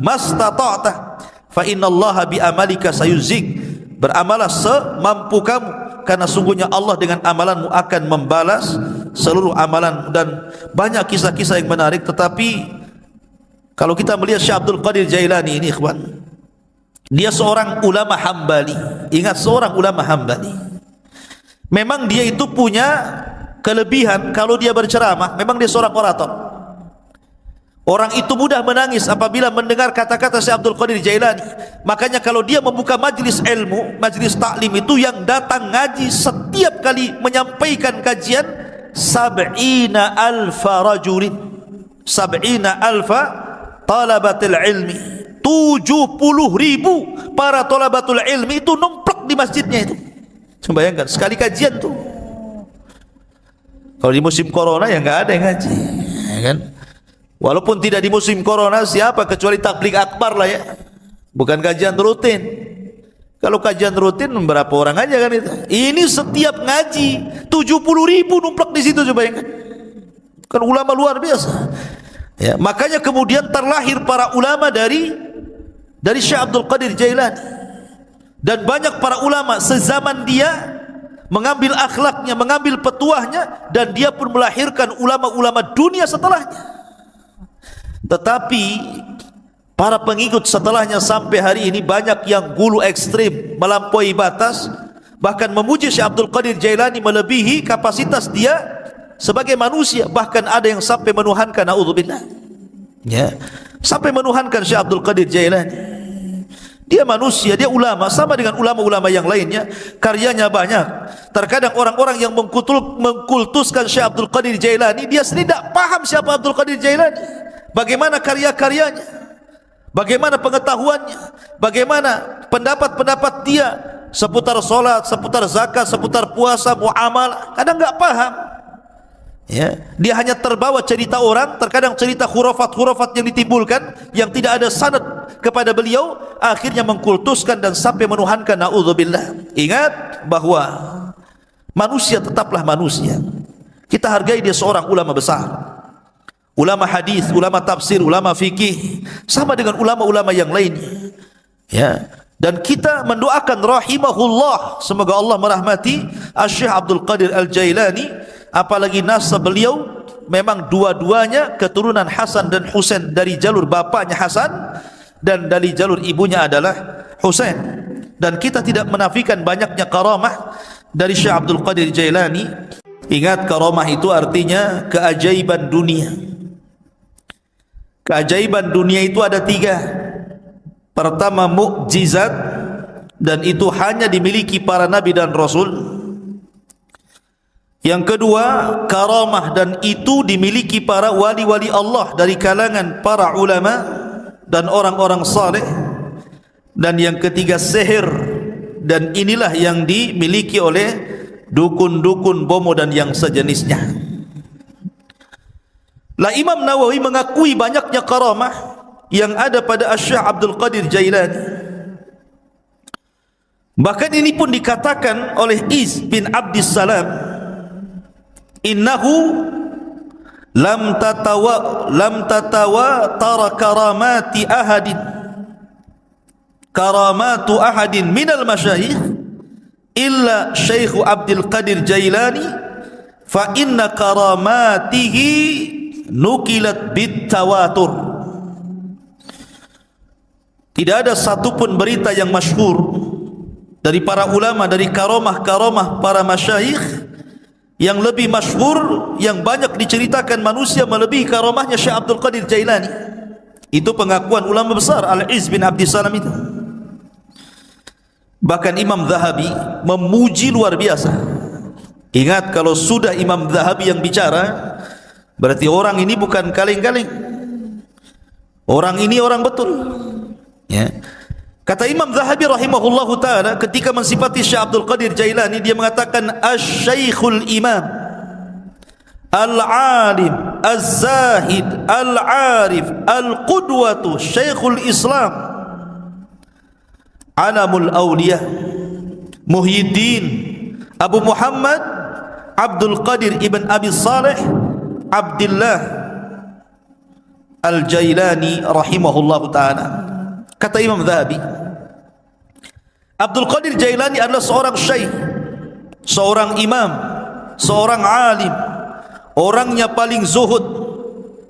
mastata'ta fa innallaha bi amalika sayuzik. Beramalah semampu kamu, karena sungguhnya Allah dengan amalanmu akan membalas seluruh amalan. Dan banyak kisah-kisah yang menarik. Tetapi kalau kita melihat Syekh Abdul Qadir Jailani ini, ikhwan, dia seorang ulama Hambali. Ingat, seorang ulama Hambali. Memang dia itu punya kelebihan, kalau dia berceramah, memang dia seorang orator. Orang itu mudah menangis apabila mendengar kata-kata Syekh Abdul Qadir Jailani. Makanya kalau dia membuka majlis ilmu, majlis taklim itu, yang datang ngaji setiap kali menyampaikan kajian 70,000 rajulin, 70,000 talabatul ilmi, 70,000 para talabatul ilmi itu numplak di masjidnya itu. Coba bayangkan, sekali kajian tuh. Kalau di musim corona ya nggak ada yang ngaji, ya kan? Walaupun tidak di musim corona, siapa kecuali tabligh akbar lah ya, bukan kajian rutin. Kalau kajian rutin berapa orang aja kan itu. Ini setiap ngaji 70,000 numplak di situ, coba bayangkan. Kan ulama luar biasa. Ya, makanya kemudian terlahir para ulama dari Syekh Abdul Qadir Jailani. Dan banyak para ulama sezaman dia mengambil akhlaknya, mengambil petuahnya, dan dia pun melahirkan ulama-ulama dunia setelahnya. Tetapi para pengikut setelahnya sampai hari ini banyak yang gulu ekstrim, melampaui batas, bahkan memuji Syekh Abdul Qadir Jailani melebihi kapasitas dia sebagai manusia. Bahkan ada yang sampai menuhankan, naudzubillah, ya, sampai menuhankan Syekh Abdul Qadir Jailani. Dia manusia, dia ulama, sama dengan ulama-ulama yang lainnya, karyanya banyak. Terkadang orang-orang yang mengkultuskan Syekh Abdul Qadir Jailani, dia sendiri tidak paham siapa Abdul Qadir Jailani, bagaimana karya-karyanya, bagaimana pengetahuannya, bagaimana pendapat-pendapat dia seputar solat, seputar zakat, seputar puasa, muamalah. Kadang nggak paham. Ya, dia hanya terbawa cerita orang, terkadang cerita khurafat-khurafat yang ditimbulkan yang tidak ada sanad kepada beliau, akhirnya mengkultuskan dan sampai menuhankan, naudzubillah. Ingat bahwa manusia tetaplah manusia. Kita hargai dia seorang ulama besar, ulama hadis, ulama tafsir, ulama fikih, sama dengan ulama-ulama yang lainnya. Ya, dan kita mendoakan rahimahullah, semoga Allah merahmati Syekh Abdul Qadir Al-Jailani. Apalagi nasab beliau memang dua-duanya keturunan Hasan dan Husain, dari jalur bapaknya Hasan dan dari jalur ibunya adalah Husain. Dan kita tidak menafikan banyaknya karamah dari Syekh Abdul Qadir Jailani. Ingat, karamah itu artinya keajaiban dunia. Keajaiban dunia itu ada 3. Pertama, mukjizat, dan itu hanya dimiliki para nabi dan rasul. Yang kedua, karamah, dan itu dimiliki para wali-wali Allah dari kalangan para ulama dan orang-orang saleh. Dan yang ketiga, sihir, dan inilah yang dimiliki oleh dukun-dukun, bomo dan yang sejenisnya. Lah, Imam Nawawi mengakui banyaknya karamah yang ada pada Syekh Abdul Qadir Jailani. Bahkan ini pun dikatakan oleh Iz bin Abdis Salam, innahu lam tatawa tara karamatu ahadin minal masyayikh illa Syekh Abdul Qadir Jailani, fa inna karamatihi nukilat bit tawatur. Tidak ada satupun berita yang masyhur dari para ulama, dari karomah-karomah para masyayikh yang lebih masyhur, yang banyak diceritakan manusia melebihi karomahnya Syekh Abdul Qadir Jailani. Itu pengakuan ulama besar Al-Izz bin Abdissalam itu. Bahkan Imam Zahabi memuji luar biasa. Ingat, kalau sudah Imam Zahabi yang bicara, berarti orang ini bukan kaleng-kaleng. Orang ini orang betul. Ya. Kata Imam Zahabi rahimahullahu ta'ala ketika mensifati Syekh Abdul Qadir Jailani, dia mengatakan Asy-Syaikhul Imam Al-Alim Az-Zahid Al-Arif Al-Qudwatu Syekhul Islam Alamul Awliya Muhyiddin Abu Muhammad Abdul Qadir Ibn Abi Saleh Abdullah Al-Jailani rahimahullahu ta'ala. Kata Imam Zahabi, Abdul Qadir Jailani adalah seorang syekh, seorang imam, seorang alim, orangnya paling zuhud,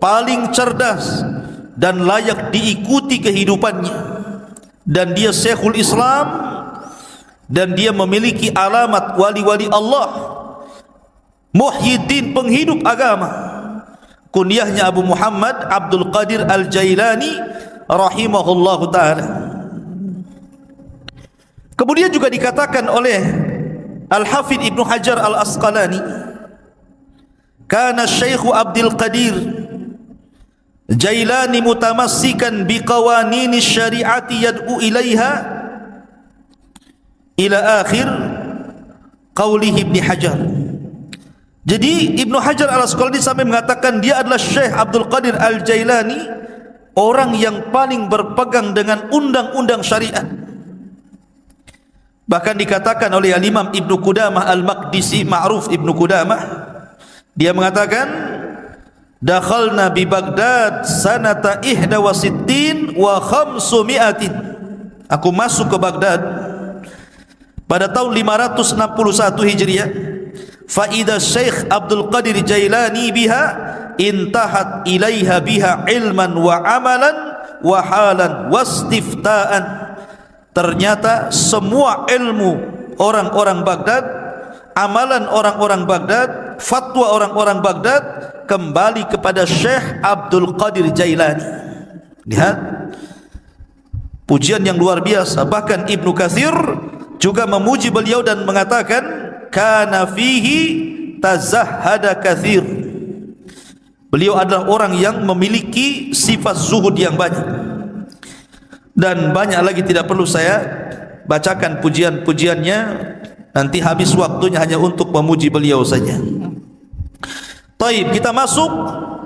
paling cerdas dan layak diikuti kehidupannya. Dan dia Syekhul Islam, dan dia memiliki alamat wali-wali Allah, Muhyiddin, penghidup agama. Kunyahnya Abu Muhammad Abdul Qadir Al-Jailani rahimahullahu ta'ala. Kemudian juga dikatakan oleh Al-Hafidh Ibnu Hajar Al-Asqalani, kana Syekhu Abdul Qadir Jailani mutamassikan biqawanini syari'ati yad'u ilaiha ila akhir qawlihi Ibnu Hajar. Jadi Ibnu Hajar Al-Asqalani sampai mengatakan dia adalah Syekh Abdul Qadir Al-Jailani, orang yang paling berpegang dengan undang-undang syariat. Bahkan dikatakan oleh Al-Imam Ibnu Qudamah Al-Maqdisi, Ma'ruf Ibnu Qudamah, dia mengatakan dakhalna bi Baghdad sanata 61 wa 500. Aku masuk ke Baghdad pada tahun 561 Hijriah. Fa idza Syekh Abdul Qadir Jailani biha intahat ilaiha biha ilman wa amalan wa halan wastifta'an. Ternyata semua ilmu orang-orang Baghdad, amalan orang-orang Baghdad, fatwa orang-orang Baghdad kembali kepada Syekh Abdul Qadir Jailani. Lihat pujian yang luar biasa. Bahkan Ibnu Katsir juga memuji beliau dan mengatakan kana fihi tazahhada katsir. Beliau adalah orang yang memiliki sifat zuhud yang banyak. Dan banyak lagi tidak perlu saya bacakan pujian-pujiannya, nanti habis waktunya hanya untuk memuji beliau saja. Taib, kita masuk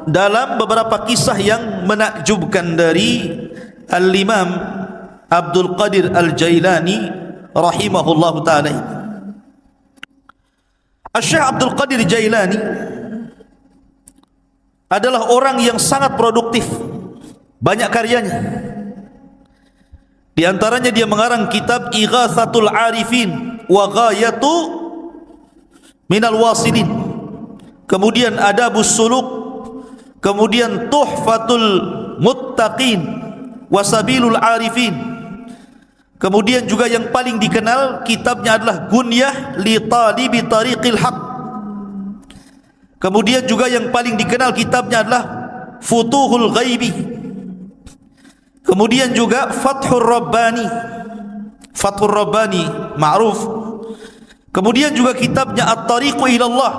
dalam beberapa kisah yang menakjubkan dari Al-Imam Abdul Qadir Al-Jailani rahimahullahu ta'ala. Syekh Abdul Qadir Jailani adalah orang yang sangat produktif, banyak karyanya. Di antaranya dia mengarang kitab Ighatsatul Arifin wa Ghayatu Minal Wasilin, kemudian Adabus Suluk, kemudian Tuhfatul Muttaqin wa Sabilul Arifin, kemudian juga yang paling dikenal kitabnya adalah Gunyah li Talibi Tariqil Haq, kemudian juga yang paling dikenal kitabnya adalah Futuhul Ghaibi, kemudian juga Fathur Rabbani, Fathur Rabbani ma'ruf, kemudian juga kitabnya At-Tariqu Ilallah,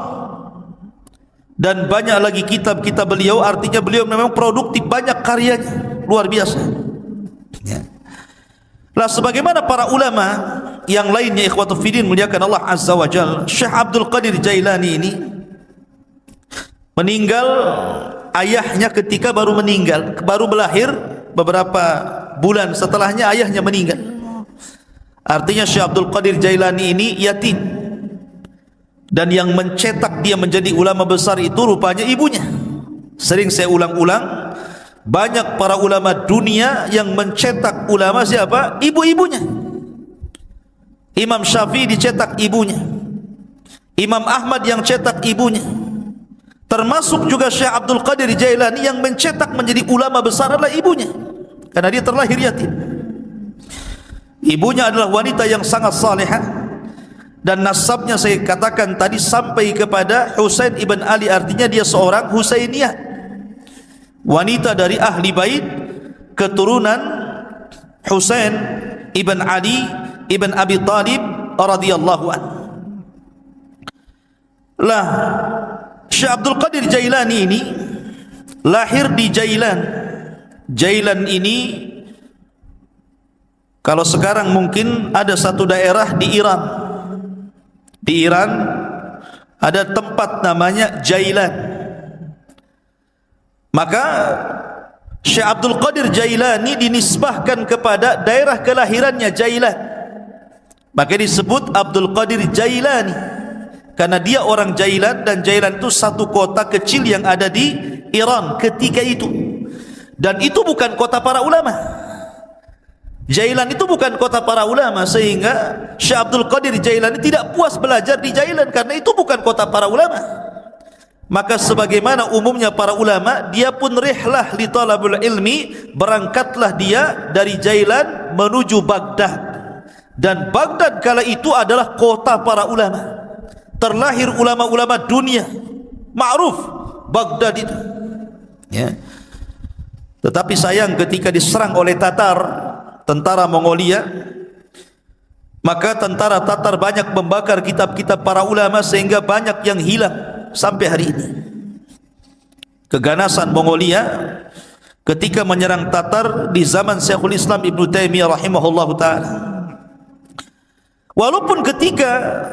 dan banyak lagi kitab-kitab beliau. Artinya beliau memang produktif, banyak karyanya, luar biasa ya. Lah sebagaimana para ulama yang lainnya, ikhwatu fiddin muliakan Allah Azza wa Jalla, Syekh Abdul Qadir Jailani ini meninggal, ayahnya ketika baru meninggal, baru melahir, beberapa bulan setelahnya ayahnya meninggal. Artinya Syekh Abdul Qadir Jailani ini yatim, dan yang mencetak dia menjadi ulama besar itu rupanya ibunya. Sering saya ulang-ulang, banyak para ulama dunia yang mencetak ulama siapa? Ibu-ibunya. Imam Syafi'i dicetak ibunya, Imam Ahmad yang cetak ibunya. Termasuk juga Syekh Abdul Qadir Jailani yang mencetak menjadi ulama besar adalah ibunya, karena dia terlahir yatim. Ibunya adalah wanita yang sangat salihah, dan nasabnya saya katakan tadi sampai kepada Husain ibn Ali, artinya dia seorang Husainiyah, wanita dari ahli bait, keturunan Husain ibn Ali ibn Abi Talib radhiyallahu anhu. Lah, Syekh Abdul Qadir Jailani ini lahir di Jailan. Jailan ini kalau sekarang mungkin ada satu daerah di Iran. Di Iran ada tempat namanya Jailan. Maka Syekh Abdul Qadir Jailani dinisbahkan kepada daerah kelahirannya Jailan. Maka disebut Abdul Qadir Jailani karena dia orang Jailan, dan Jailan itu satu kota kecil yang ada di Iran ketika itu. Dan itu bukan kota para ulama. Jailan itu bukan kota para ulama, sehingga Syekh Abdul Qadir Jailani tidak puas belajar di Jailan karena itu bukan kota para ulama. Maka sebagaimana umumnya para ulama, dia pun rihlah li talabul ilmi, berangkatlah dia dari Jailan menuju Baghdad. Dan Baghdad kala itu adalah kota para ulama. Terlahir ulama-ulama dunia, ma'ruf Baghdad itu. Ya. Tetapi sayang ketika diserang oleh Tatar, tentara Mongolia, maka tentara Tatar banyak membakar kitab-kitab para ulama sehingga banyak yang hilang sampai hari ini. Keganasan Mongolia ketika menyerang Tatar di zaman Syekhul Islam Ibn Taimiyah rahimahullahu ta'ala. Walaupun ketika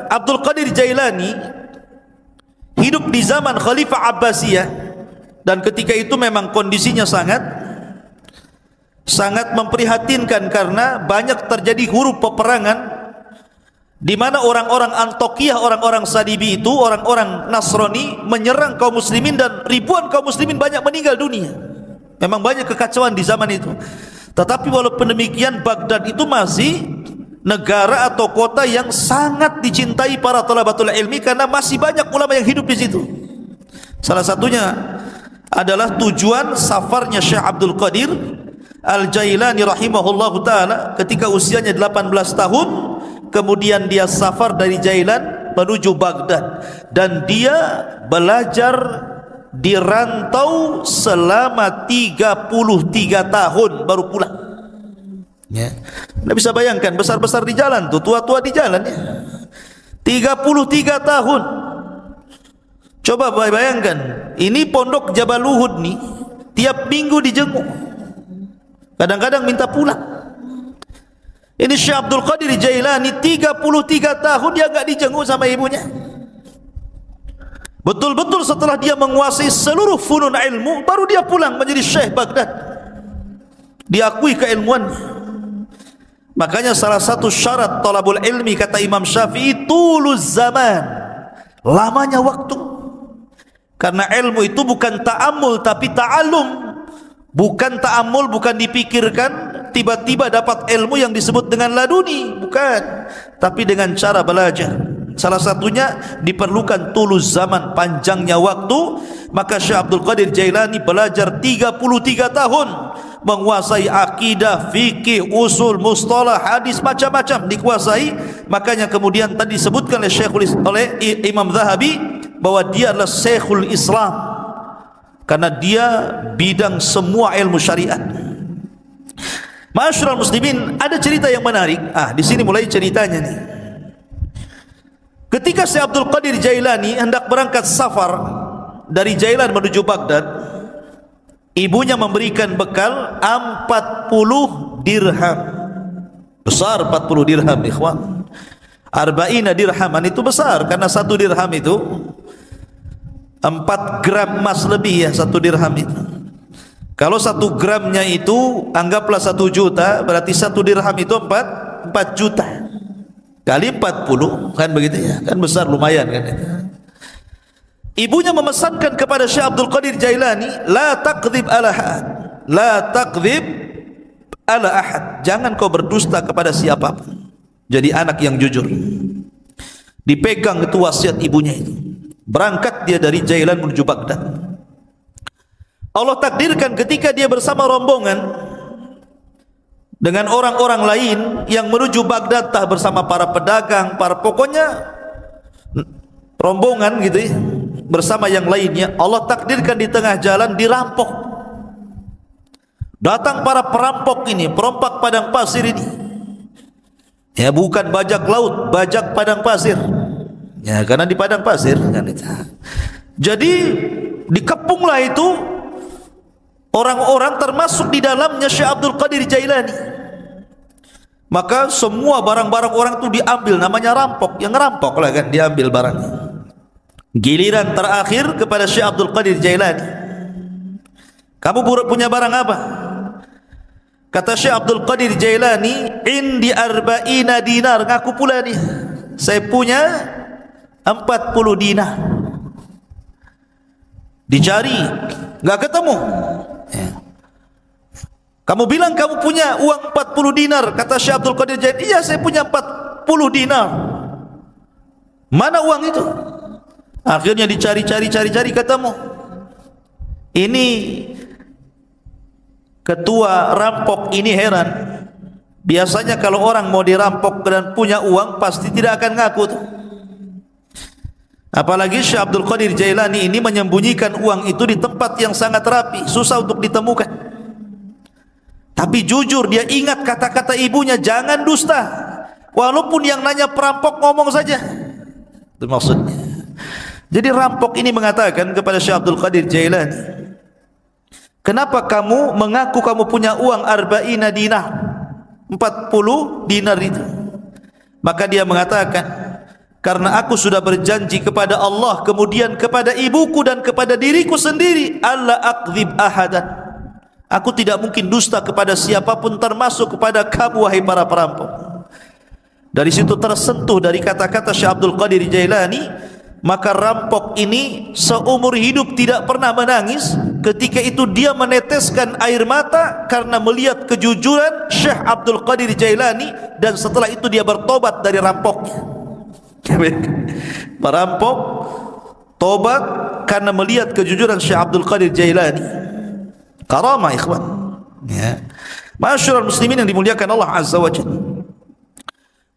Abdul Qadir Jailani hidup di zaman Khalifah Abbasiyah, dan ketika itu memang kondisinya sangat memprihatinkan karena banyak terjadi huru peperangan di mana orang-orang Antokiyah, orang-orang Salibi itu, orang-orang Nasrani menyerang kaum muslimin, dan ribuan kaum muslimin banyak meninggal dunia. Memang banyak kekacauan di zaman itu. Tetapi walaupun demikian, Baghdad itu masih negara atau kota yang sangat dicintai para talabatul ilmi karena masih banyak ulama yang hidup di situ. Salah satunya adalah tujuan safarnya Syekh Abdul Qadir Al-Jailani rahimahullahu ta'ala ketika usianya 18 tahun. Kemudian dia safar dari Jailan menuju Baghdad, dan dia belajar di rantau selama 33 tahun baru pulang. Ya. Anda bisa bayangkan, besar-besar di jalan tuh, tua-tua di jalan ya. 33 tahun. Coba bayangkan, ini pondok Jabal Uhud nih, tiap minggu dijenguk. Kadang-kadang minta pulang. Ini Syekh Abdul Qadir Jailani 33 tahun dia enggak dijenguk sama ibunya. Betul-betul setelah dia menguasai seluruh funun ilmu, baru dia pulang menjadi Syekh Baghdad. Diakui keilmuannya. Makanya salah satu syarat talabul ilmi kata Imam Syafi'i, tuluz zaman, lamanya waktu. Karena ilmu itu bukan ta'ammul tapi ta'allum. Bukan ta'ammul, bukan dipikirkan tiba-tiba dapat ilmu yang disebut dengan laduni, bukan, tapi dengan cara belajar. Salah satunya diperlukan tuluz zaman, panjangnya waktu. Maka Syekh Abdul Qadir Jailani belajar 33 tahun, menguasai akidah, fikih, usul, mustalah, hadis, macam-macam dikuasai. Makanya kemudian tadi disebutkan oleh Imam Zahabi bahwa dia adalah Syekhul Islam, karena dia bidang semua ilmu syariat. Ma'asyiral muslimin, ada cerita yang menarik. Di sini mulai ceritanya nih. Ketika Syekh Abdul Qadir Jailani hendak berangkat safar dari Jailan menuju Baghdad, ibunya memberikan bekal 40 dirham. Besar 40 dirham, ikhwan. Arba'ina dirhaman itu besar, karena satu dirham itu 4 gram emas lebih ya, satu dirham itu. Kalau 1 gramnya itu anggaplah 1 juta, berarti 1 dirham itu 4 juta kali 40, kan begitu ya, kan besar, lumayan kan itu. Ibunya memesankan kepada Syekh Abdul Qadir Jailani, la taqdzib ala ahad, la taqdzib ala ahad, jangan kau berdusta kepada siapapun, jadi anak yang jujur. Dipegang itu wasiat ibunya itu. Berangkat dia dari Jailan menuju Baghdad. Allah takdirkan ketika dia bersama rombongan dengan orang-orang lain yang menuju Baghdad bersama para pedagang, para pokoknya rombongan gitu ya, bersama yang lainnya. Allah takdirkan di tengah jalan dirampok. Datang para perampok ini, perompak padang pasir ini. Ya, bukan bajak laut, bajak padang pasir. Ya, karena di padang pasir kan itu. Jadi dikepunglah itu orang-orang, termasuk di dalamnya Syekh Abdul Qadir Jailani. Maka semua barang-barang orang itu diambil, namanya rampok. Yang ngerampok lah kan, diambil barangnya. Giliran terakhir kepada Syekh Abdul Qadir Jailani. Kamu punya barang apa? Kata Syekh Abdul Qadir Jailani, indi arba'ina dinar. Ngaku pula nih, saya punya 40 dinar. Dicari, nggak ketemu. Ya. Kamu bilang kamu punya uang 40 dinar. Kata Syekh Abdul Qadir Jailani, iya saya punya 40 dinar. Mana uang itu? Akhirnya dicari, ketemu. Ini ketua rampok ini heran. Biasanya kalau orang mau dirampok dan punya uang, pasti tidak akan ngaku tuh. Apalagi Syekh Abdul Qadir Jailani ini menyembunyikan uang itu di tempat yang sangat rapi, susah untuk ditemukan. Tapi jujur dia ingat kata-kata ibunya, jangan dusta. Walaupun yang nanya perampok ngomong saja. Itu maksudnya. Jadi rampok ini mengatakan kepada Syekh Abdul Qadir Jailani, kenapa kamu mengaku kamu punya uang arba'ina dinar, 40 dinar itu? Maka dia mengatakan, karena aku sudah berjanji kepada Allah, kemudian kepada ibuku dan kepada diriku sendiri, alla akdzib ahadan. Aku tidak mungkin dusta kepada siapapun, termasuk kepada kamu wahai para perampok. Dari situ tersentuh dari kata-kata Syekh Abdul Qadir Jailani, maka rampok ini seumur hidup tidak pernah menangis. Ketika itu dia meneteskan air mata karena melihat kejujuran Syekh Abdul Qadir Jailani, dan setelah itu dia bertobat dari rampoknya. Perampok tobat karena melihat kejujuran Syekh Abdul Qadir Jailani. Karamah ikhwan. Ya. Masyarul muslimin yang dimuliakan Allah Azza wa Jalla.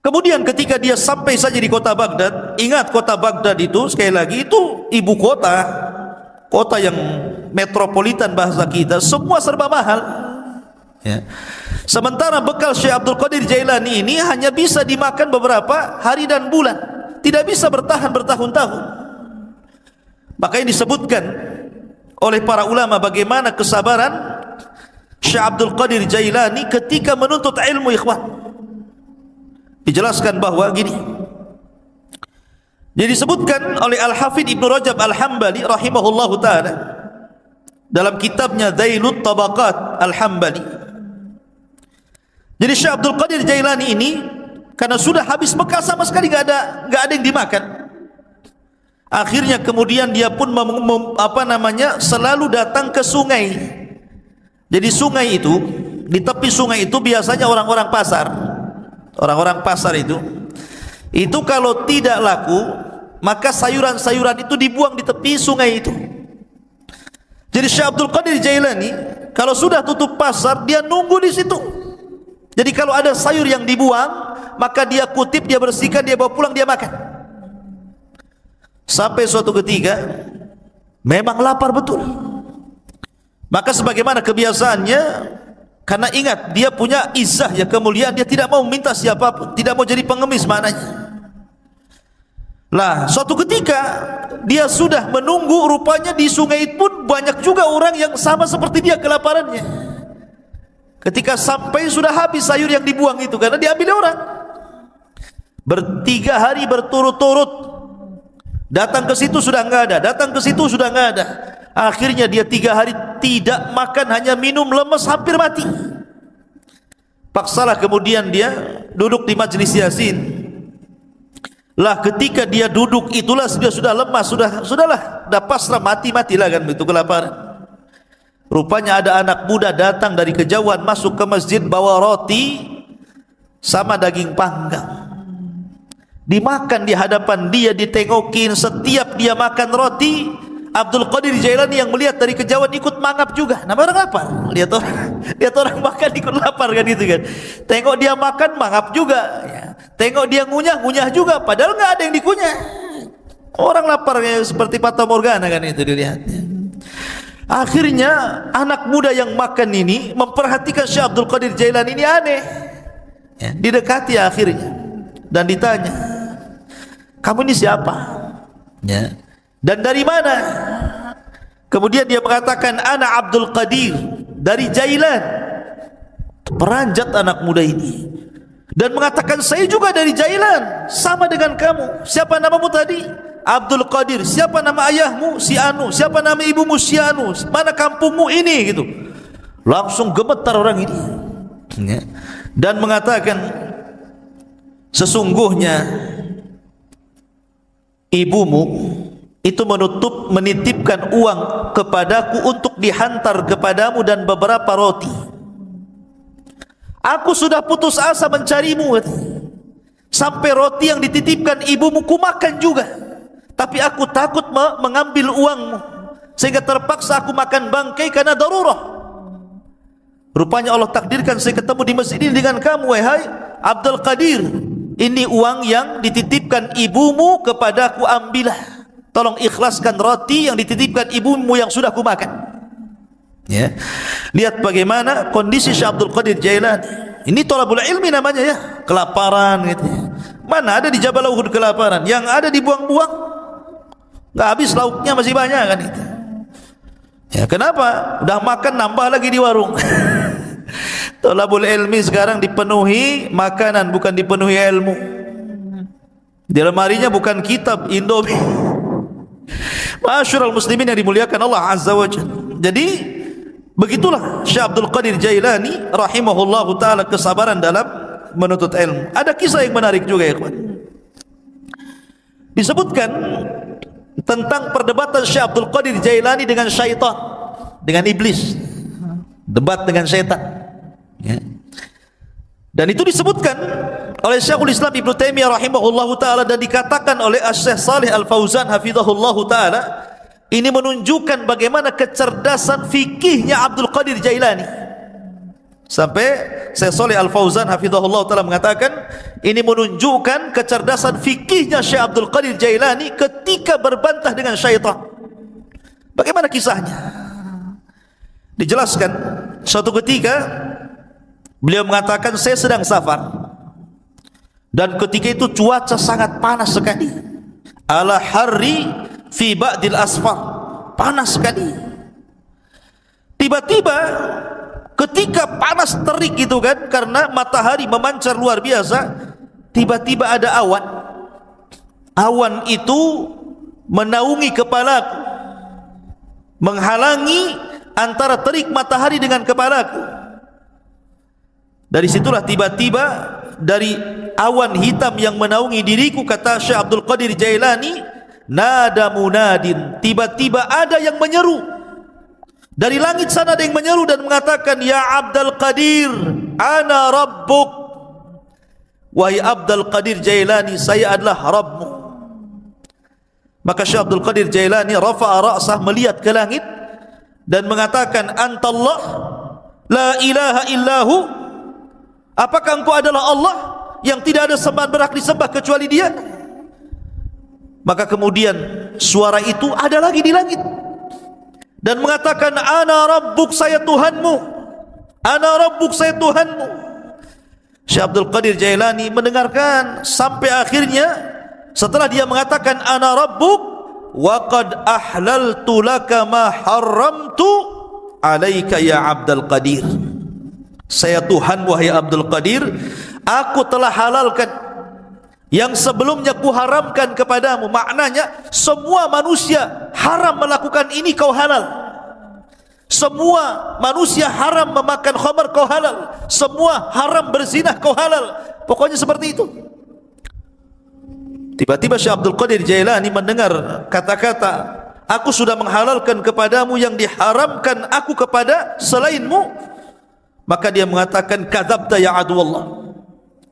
Kemudian ketika dia sampai saja di kota Baghdad, ingat kota Baghdad itu sekali lagi itu ibu kota, kota yang metropolitan bahasa kita, semua serba mahal. Ya. Sementara bekal Syekh Abdul Qadir Jailani ini hanya bisa dimakan beberapa hari dan bulan, tidak bisa bertahan bertahun-tahun. Makanya disebutkan oleh para ulama bagaimana kesabaran Syekh Abdul Qadir Jailani ketika menuntut ilmu ikhwan. Dijelaskan bahwa gini. Jadi disebutkan oleh Al-Hafidh Ibnu Rajab Al-Hambali rahimahullahu taala dalam kitabnya Dzailut Tabaqat Al-Hambali. Jadi Syekh Abdul Qadir Jailani ini karena sudah habis bekal sama sekali, enggak ada yang dimakan. Akhirnya kemudian dia pun selalu datang ke sungai. Jadi sungai itu, di tepi sungai itu biasanya orang-orang pasar. Orang-orang pasar itu kalau tidak laku, maka sayuran-sayuran itu dibuang di tepi sungai itu. Jadi Syekh Abdul Qadir Jailani kalau sudah tutup pasar, dia nunggu di situ. Jadi kalau ada sayur yang dibuang, maka dia kutip, dia bersihkan, dia bawa pulang, dia makan. Sampai suatu ketika memang lapar betul. Maka sebagaimana kebiasaannya, karena ingat dia punya izzah, ya kemuliaan, dia tidak mau minta siapapun, tidak mau jadi pengemis maknanya. Lah suatu ketika dia sudah menunggu, rupanya di sungai pun banyak juga orang yang sama seperti dia kelaparannya. Ketika sampai sudah habis sayur yang dibuang itu, karena diambil orang. 3 hari berturut-turut datang ke situ sudah enggak ada, datang ke situ sudah enggak ada. Akhirnya dia 3 hari tidak makan, hanya minum, lemes, hampir mati. Paksalah kemudian dia duduk di majlis Yasin. Lah ketika dia duduk itulah dia sudah lemas, sudahlah, dah pasrah, matilah kan begitu kelaparan. Rupanya ada anak muda datang dari kejauhan masuk ke masjid bawa roti sama daging panggang. Dimakan di hadapan dia, ditengokin. Setiap dia makan roti, Abdul Qadir Jailani yang melihat dari kejauhan ikut mangap juga. Nama orang lapar. Lihat orang makan ikut lapar kan gitu kan. Tengok dia makan mangap juga. Ya. Tengok dia ngunyah juga. Padahal nggak ada yang dikunyah. Orang lapar seperti Fata Morgana kan itu dilihatnya. Akhirnya anak muda yang makan ini memperhatikan Syekh Abdul Qadir Jailani ini aneh. Ya, didekati akhirnya dan ditanya, kamu ini siapa? Ya. Dan dari mana? Kemudian dia mengatakan, ana Abdul Qadir dari Jailan. Peranjat anak muda ini dan mengatakan, saya juga dari Jailan, sama dengan kamu. Siapa namamu tadi? Abdul Qadir. Siapa nama ayahmu? Si Anu. Siapa nama ibumu? Si Anu. Mana kampungmu ini? Gitu. Langsung gemetar orang ini. Ya. Dan mengatakan, sesungguhnya ibumu itu menitipkan uang kepadaku untuk dihantar kepadamu dan beberapa roti. Aku sudah putus asa mencarimu. Sampai roti yang dititipkan ibumu ku makan juga. Tapi aku takut mengambil uangmu, sehingga terpaksa aku makan bangkai karena darurah. Rupanya Allah takdirkan saya ketemu di masjid ini dengan kamu, wahai Abdul Qadir. Ini uang yang dititipkan ibumu kepadaku, ambillah. Tolong ikhlaskan roti yang dititipkan ibumu yang sudah aku makan. Ya. Lihat bagaimana kondisi Syekh Abdul Qadir Jailani. Ini thalabul ilmi namanya ya, kelaparan gitu. Mana ada di Jabal Uhud kelaparan, yang ada dibuang-buang. Nggak habis lauknya masih banyak kan itu. Ya kenapa? Udah makan nambah lagi di warung. Thalabul ilmi sekarang dipenuhi makanan, bukan dipenuhi ilmu. Di lemarinya bukan kitab, Indomie. Ma'asyiral muslimin yang dimuliakan Allah Azza wa Jalla. Jadi begitulah Syekh Abdul Qadir Jailani rahimahullahu taala, kesabaran dalam menuntut ilmu. Ada kisah yang menarik juga ya kawan. Disebutkan tentang perdebatan Syekh Abdul Qadir Jailani dengan syaitan, dengan iblis, debat dengan syaitan ya. Dan itu disebutkan oleh Syekhul Islam Ibnu Taimiyah rahimahullahu taala dan dikatakan oleh Syekh Shalih Al Fauzan hafizahullahu taala, ini menunjukkan bagaimana kecerdasan fikihnya Abdul Qadir Jailani. Sampai Syekh Shalih Al Fauzan hafizahullahu taala mengatakan, ini menunjukkan kecerdasan fikihnya Syekh Abdul Qadir Jailani ketika berbantah dengan syaitan. Bagaimana kisahnya? Dijelaskan, suatu ketika beliau mengatakan, saya sedang safar dan ketika itu cuaca sangat panas sekali. Ala harri fi ba'dil asfar, panas sekali. Tiba-tiba ketika panas terik gitu kan, karena matahari memancar luar biasa, tiba-tiba ada awan. Awan itu menaungi kepalaku, menghalangi antara terik matahari dengan kepalaku. Dari situlah tiba-tiba dari awan hitam yang menaungi diriku, kata Syekh Abdul Qadir Jailani, nada munadin, tiba-tiba ada yang menyeru. Dari langit sana ada yang menyeru dan mengatakan, ya Abdul Qadir, ana rabbuk. Wahai Abdul Qadir Jailani, saya adalah Rabbmu. Maka Syekh Abdul Qadir Jailani rafa'a ra'sah, melihat ke langit dan mengatakan, antallah la ilaha illahu. Apakah engkau adalah Allah yang tidak ada sembahan berhak disembah kecuali Dia? Maka kemudian suara itu ada lagi di langit dan mengatakan, ana rabbuk, saya Tuhanmu. Ana rabbuk, saya Tuhanmu. Syekh Abdul Qadir Jailani mendengarkan sampai akhirnya, setelah dia mengatakan ana rabbuk, wa qad ahlaltu laka ma haramtu alaika ya Abdul Qadir. Saya Tuhan wahai Abdul Qadir, aku telah halalkan yang sebelumnya kuharamkan kepadamu. Maknanya semua manusia haram melakukan ini, kau halal. Semua manusia haram memakan khamar, kau halal. Semua haram berzinah, kau halal. Pokoknya seperti itu. Tiba-tiba Syekh Abdul Qadir Jailani mendengar kata-kata, aku sudah menghalalkan kepadamu yang diharamkan aku kepada selainmu. Maka dia mengatakan, kadzabta ya aduwallah,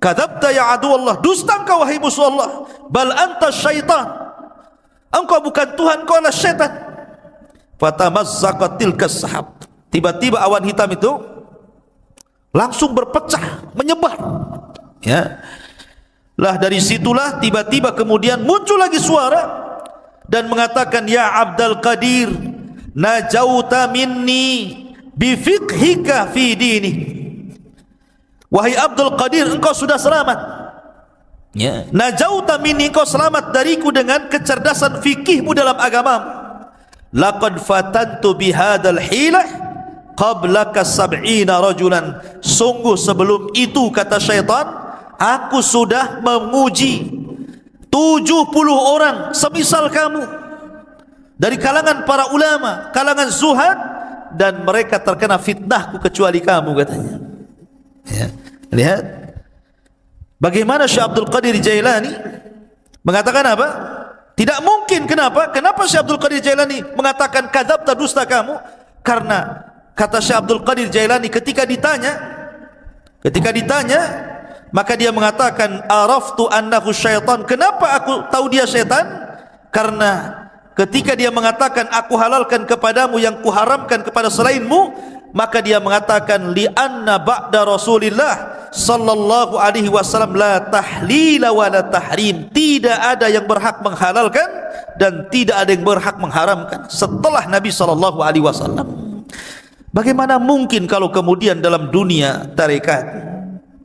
kadzabta ya aduwallah, dusta engkau wahai musuh Allah. Bal anta syaitan, engkau bukan Tuhan, engkau adalah syaitan. fatamazzaqat tilkas sahab. Tiba-tiba awan hitam itu langsung berpecah, menyebar. Ya. Lah dari situlah tiba-tiba kemudian muncul lagi suara dan mengatakan, ya Abdul Qadir, najauta minni bifiqhika fi dini. Wahai Abdul Qadir, engkau sudah selamat. Ya. Najauta minni, engkau selamat dariku dengan kecerdasan fikihmu dalam agamamu. Laqad fatantu bihadzal hilah qablaka sab'ina rajulan. Sungguh sebelum itu, kata syaitan, aku sudah menguji 70 orang semisal kamu dari kalangan para ulama, kalangan zuhad, dan mereka terkena fitnahku kecuali kamu, katanya. Ya. Lihat bagaimana Syekh Abdul Qadir Jailani mengatakan apa? Tidak mungkin. Kenapa? Kenapa Syekh Abdul Qadir Jailani mengatakan kadzabta, dusta kamu? Karena kata Syekh Abdul Qadir Jailani ketika ditanya, maka dia mengatakan, araftu annahu syaitan. Kenapa aku tahu dia syaitan? Karena ketika dia mengatakan aku halalkan kepadamu yang kuharamkan kepada selainmu, maka dia mengatakan, li anna ba'da Rasulillah sallallahu alaihi wasallam la tahlila wa la tahrim. Tidak ada yang berhak menghalalkan dan tidak ada yang berhak mengharamkan setelah Nabi sallallahu alaihi wasallam. Bagaimana mungkin kalau kemudian dalam dunia tarekat,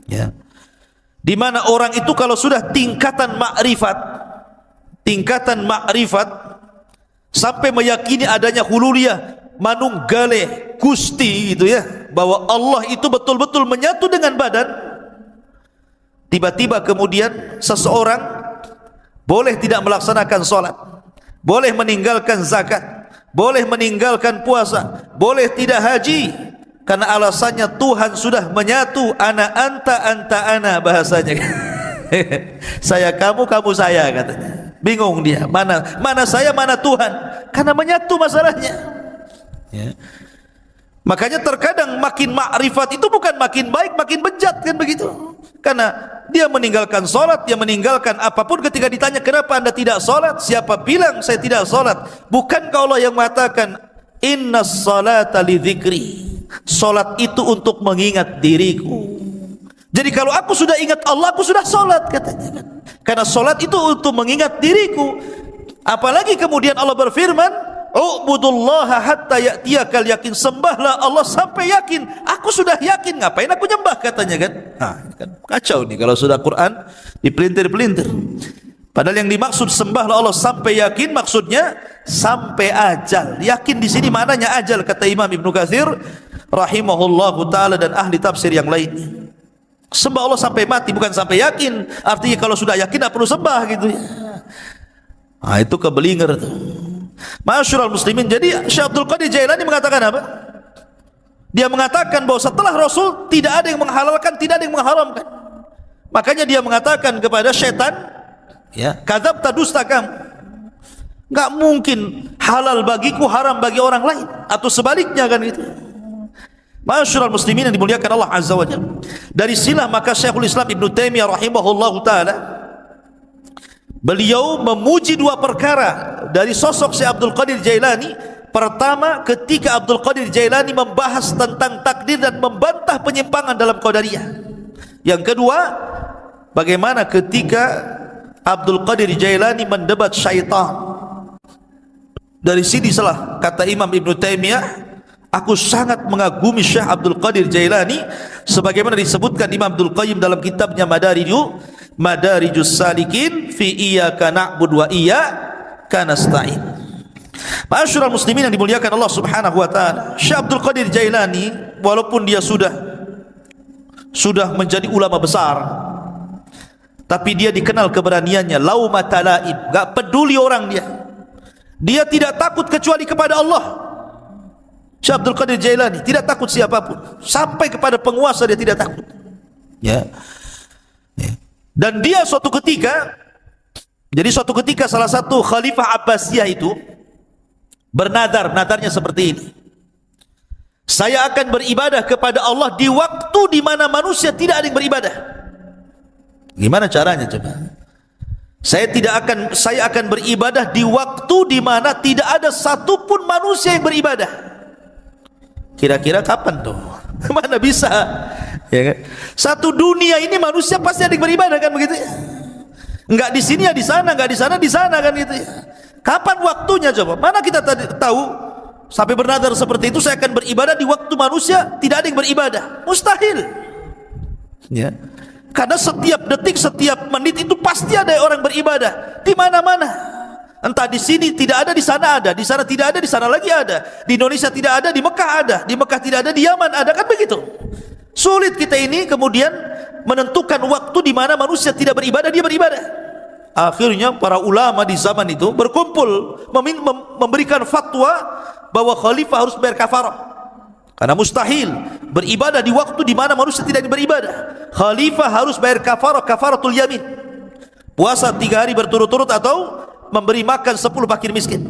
ya, di mana orang itu kalau sudah tingkatan makrifat sampai meyakini adanya hululiyah, manunggale gusti, gitu ya, bahwa Allah itu betul-betul menyatu dengan badan, tiba-tiba kemudian seseorang boleh tidak melaksanakan sholat, boleh meninggalkan zakat, boleh meninggalkan puasa, boleh tidak haji, karena alasannya Tuhan sudah menyatu. Ana anta, anta ana, bahasanya. Saya kamu, kamu saya, katanya. Bingung dia, mana saya, mana Tuhan, karena menyatu masalahnya. Ya. Makanya terkadang makin makrifat itu bukan makin baik, makin bejat, kan begitu. Karena dia meninggalkan sholat, dia meninggalkan apapun. Ketika ditanya, kenapa anda tidak sholat? Siapa bilang saya tidak sholat? Bukankah Allah yang mengatakan, inna sholata li dzikri, sholat itu untuk mengingat diriku. Jadi kalau aku sudah ingat Allah, aku sudah sholat, katanya. Karena sholat itu untuk mengingat diriku. Apalagi kemudian Allah berfirman, u'budullaha hatta ya'tiyakal yakin. Sembahlah Allah sampai yakin. Aku sudah yakin, ngapain aku nyembah, katanya, kan. Nah, kan kacau nih kalau sudah Quran dipelintir-pelintir. Padahal yang dimaksud sembahlah Allah sampai yakin, maksudnya sampai ajal. Yakin di sini maknanya ajal, kata Imam Ibnu Katsir rahimahullahu taala dan ahli tafsir yang lainnya. Sembah Allah sampai mati, bukan sampai yakin. Artinya kalau sudah yakin tidak perlu sembah, gitu ya. Nah, itu kebelinger tuh. Masyarul muslimin. Jadi Syekh Abdul Qadir Jailani mengatakan apa? Dia mengatakan bahwa setelah Rasul tidak ada yang menghalalkan, tidak ada yang mengharamkan. Makanya dia mengatakan kepada syaitan, ya, kadzabta, dusta kamu. Enggak mungkin halal bagiku, haram bagi orang lain, atau sebaliknya, kan gitu. Masyarul muslimin yang dimuliakan Allah Azza wa Jalla. Dari silah maka Syekhul Islam Ibnu Taimiyah rahimahullahu taala, beliau memuji dua perkara dari sosok Syekh Abdul Qadir Jailani. Pertama, ketika Abdul Qadir Jailani membahas tentang takdir dan membantah penyimpangan dalam Qadariyah. Yang kedua, bagaimana ketika Abdul Qadir Jailani mendebat syaitan. Dari sini salah kata Imam Ibnu Taimiyah, aku sangat mengagumi Syekh Abdul Qadir Jailani, sebagaimana disebutkan Imam Abdul Qayyim dalam kitabnya Madarijus Salikin fi iyyaka na'budu wa iyyaka nasta'in. Masyarul muslimin yang dimuliakan Allah Subhanahu wa taala, Syekh Abdul Qadir Jailani walaupun dia sudah menjadi ulama besar, tapi dia dikenal keberaniannya, laumata laib, enggak peduli orang dia. Dia tidak takut kecuali kepada Allah. Syekh Abdul Qadir Jailani tidak takut siapapun, sampai kepada penguasa dia tidak takut. Ya. Dan dia suatu ketika salah satu Khalifah Abbasiyah itu bernadar, nadarnya seperti ini: saya akan beribadah kepada Allah di waktu di mana manusia tidak ada yang beribadah. Gimana caranya coba? Saya akan beribadah di waktu di mana tidak ada satupun manusia yang beribadah. Kira-kira kapan tuh? Mana bisa? Ya kan? Satu dunia ini manusia pasti ada yang beribadah kan begitu ya? Enggak di sini ya di sana, enggak di sana di sana kan gitu ya. Kapan waktunya coba? Mana kita tahu sampai bernadar seperti itu saya akan beribadah di waktu manusia tidak ada yang beribadah. Mustahil. Ya. Karena setiap detik, setiap menit itu pasti ada orang beribadah di mana-mana. Entah di sini tidak ada, di sana ada, di sana tidak ada, di sana lagi ada. Di Indonesia tidak ada, di Mekah ada, di Mekah tidak ada, di Yaman ada, kan begitu. Sulit kita ini kemudian menentukan waktu di mana manusia tidak beribadah, dia beribadah. Akhirnya para ulama di zaman itu berkumpul memberikan fatwa bahwa khalifah harus bayar kafarah. Karena mustahil beribadah di waktu di mana manusia tidak beribadah. Khalifah harus bayar kafaratul yamin. Puasa 3 hari berturut-turut atau memberi makan 10 fakir miskin.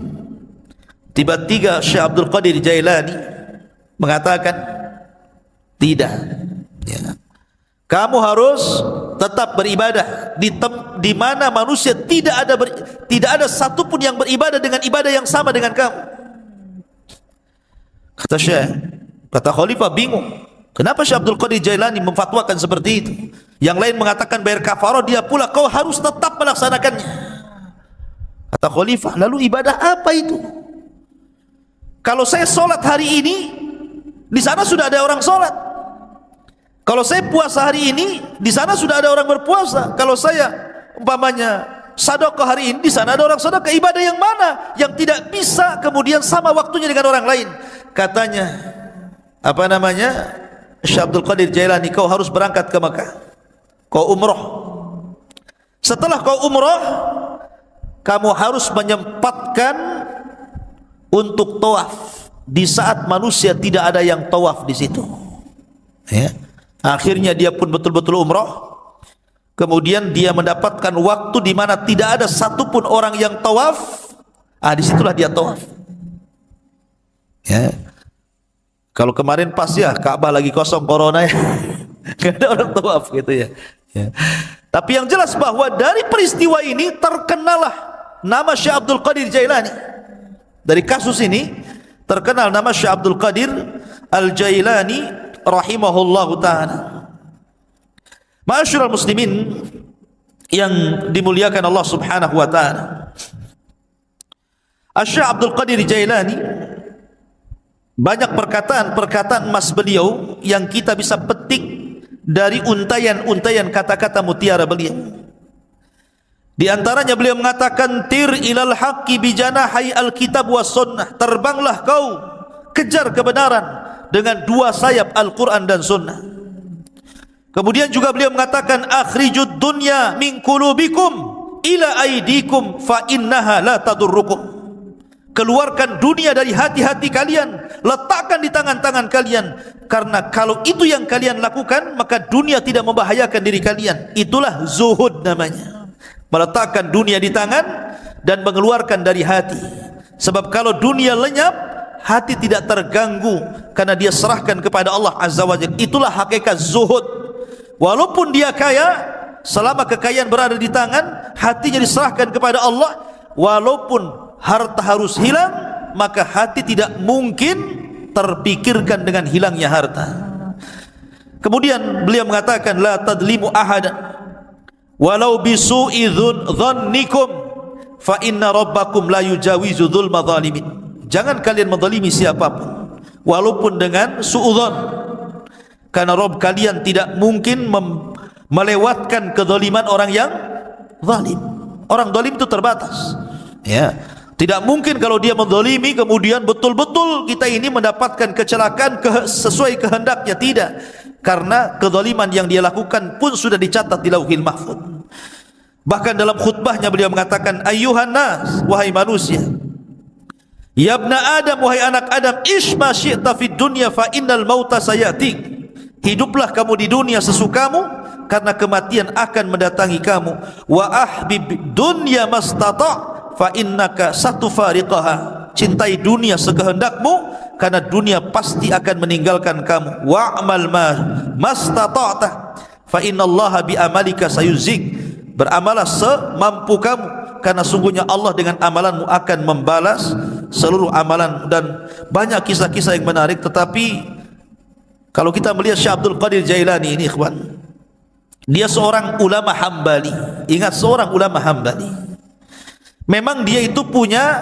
Tiba-tiba Syekh Abdul Qadir Jailani mengatakan, tidak. Ya. Kamu harus tetap beribadah di mana manusia tidak ada satupun yang beribadah dengan ibadah yang sama dengan kamu. Kata Syekh, kata Khalifah bingung. Kenapa Syekh Abdul Qadir Jailani memfatwakan seperti itu? Yang lain mengatakan bayar kafarah, dia pula kau harus tetap melaksanakannya. Kata Khalifah, lalu ibadah apa itu? Kalau saya solat hari ini, di sana sudah ada orang solat. Kalau saya puasa hari ini, di sana sudah ada orang berpuasa. Kalau saya umpamanya sedekah hari ini, di sana ada orang sedekah. Ibadah yang mana yang tidak bisa kemudian sama waktunya dengan orang lain? Katanya, Syekh Abdul Qadir Jailani, kau harus berangkat ke Mekah. Kau umrah. Setelah kau umrah, kamu harus menyempatkan untuk tawaf di saat manusia tidak ada yang tawaf di situ. Ya. Akhirnya dia pun betul-betul umrah. Kemudian dia mendapatkan waktu di mana tidak ada satupun orang yang tawaf. Disitulah dia tawaf. Ya. Kalau kemarin pas ya Ka'bah lagi kosong corona ya, nggak ada orang tawaf gitu ya. Ya. Tapi yang jelas bahwa dari peristiwa ini terkenalah nama Syekh Abdul Qadir Jailani. Dari kasus ini terkenal nama Syekh Abdul Qadir Al-Jailani rahimahullahu ta'ala. Ma'asyiral muslimin yang dimuliakan Allah subhanahu wa ta'ala, Syekh Abdul Qadir Jailani banyak perkataan-perkataan emas beliau yang kita bisa petik dari untayan-untayan kata-kata mutiara beliau. Di antaranya beliau mengatakan, tir ilal haqqi bijanahi alkitab was sunnah. Terbanglah kau kejar kebenaran dengan 2 sayap Al-Quran dan Sunnah. Kemudian juga beliau mengatakan, akhrijud dunya min qulubikum ila aidikum fa innaha la tadurrukum. Keluarkan dunia dari hati-hati kalian, letakkan di tangan-tangan kalian, karena kalau itu yang kalian lakukan maka dunia tidak membahayakan diri kalian. Itulah zuhud namanya, meletakkan dunia di tangan dan mengeluarkan dari hati. Sebab kalau dunia lenyap, hati tidak terganggu karena dia serahkan kepada Allah Azza wa Jalla. Itulah hakikat zuhud. Walaupun dia kaya, selama kekayaan berada di tangan, hatinya diserahkan kepada Allah. Walaupun harta harus hilang, maka hati tidak mungkin terpikirkan dengan hilangnya harta. Kemudian beliau mengatakan, la tadlimu ahadan walau bisu'i dhannikum fa inna rabbakum la yujawizu dzulma zalimin. Jangan kalian menzalimi siapapun walaupun dengan suudzon, karena Rabb kalian tidak mungkin melewatkan kezaliman orang yang zalim. Orang zalim itu terbatas. Ya, tidak mungkin kalau dia menzalimi kemudian betul-betul kita ini mendapatkan kecelakaan sesuai kehendaknya. Tidak, karena kezaliman yang dia lakukan pun sudah dicatat di Lauhil Mahfuz. Bahkan dalam khutbahnya beliau mengatakan, ayyuhan nas, wahai manusia, ya ibna Adam, wahai anak Adam, ish ma syi'ta fid dunya fa innal mauta sayatik. Hiduplah kamu di dunia sesukamu, karena kematian akan mendatangi kamu. Wa ahbib dunya mastata' fa innaka satufariqaha. Cintai dunia sekehendakmu, karena dunia pasti akan meninggalkan kamu. Wa'mal ma mastata'ta fa innallaha bi amalika sayuzik. Beramalah semampu kamu, karena sungguhnya Allah dengan amalanmu akan membalas seluruh amalan. Dan banyak kisah-kisah yang menarik. Tetapi kalau kita melihat Syekh Abdul Qadir Jailani ini, ikhwan, dia seorang ulama Hambali. Ingat, seorang ulama Hambali. Memang dia itu punya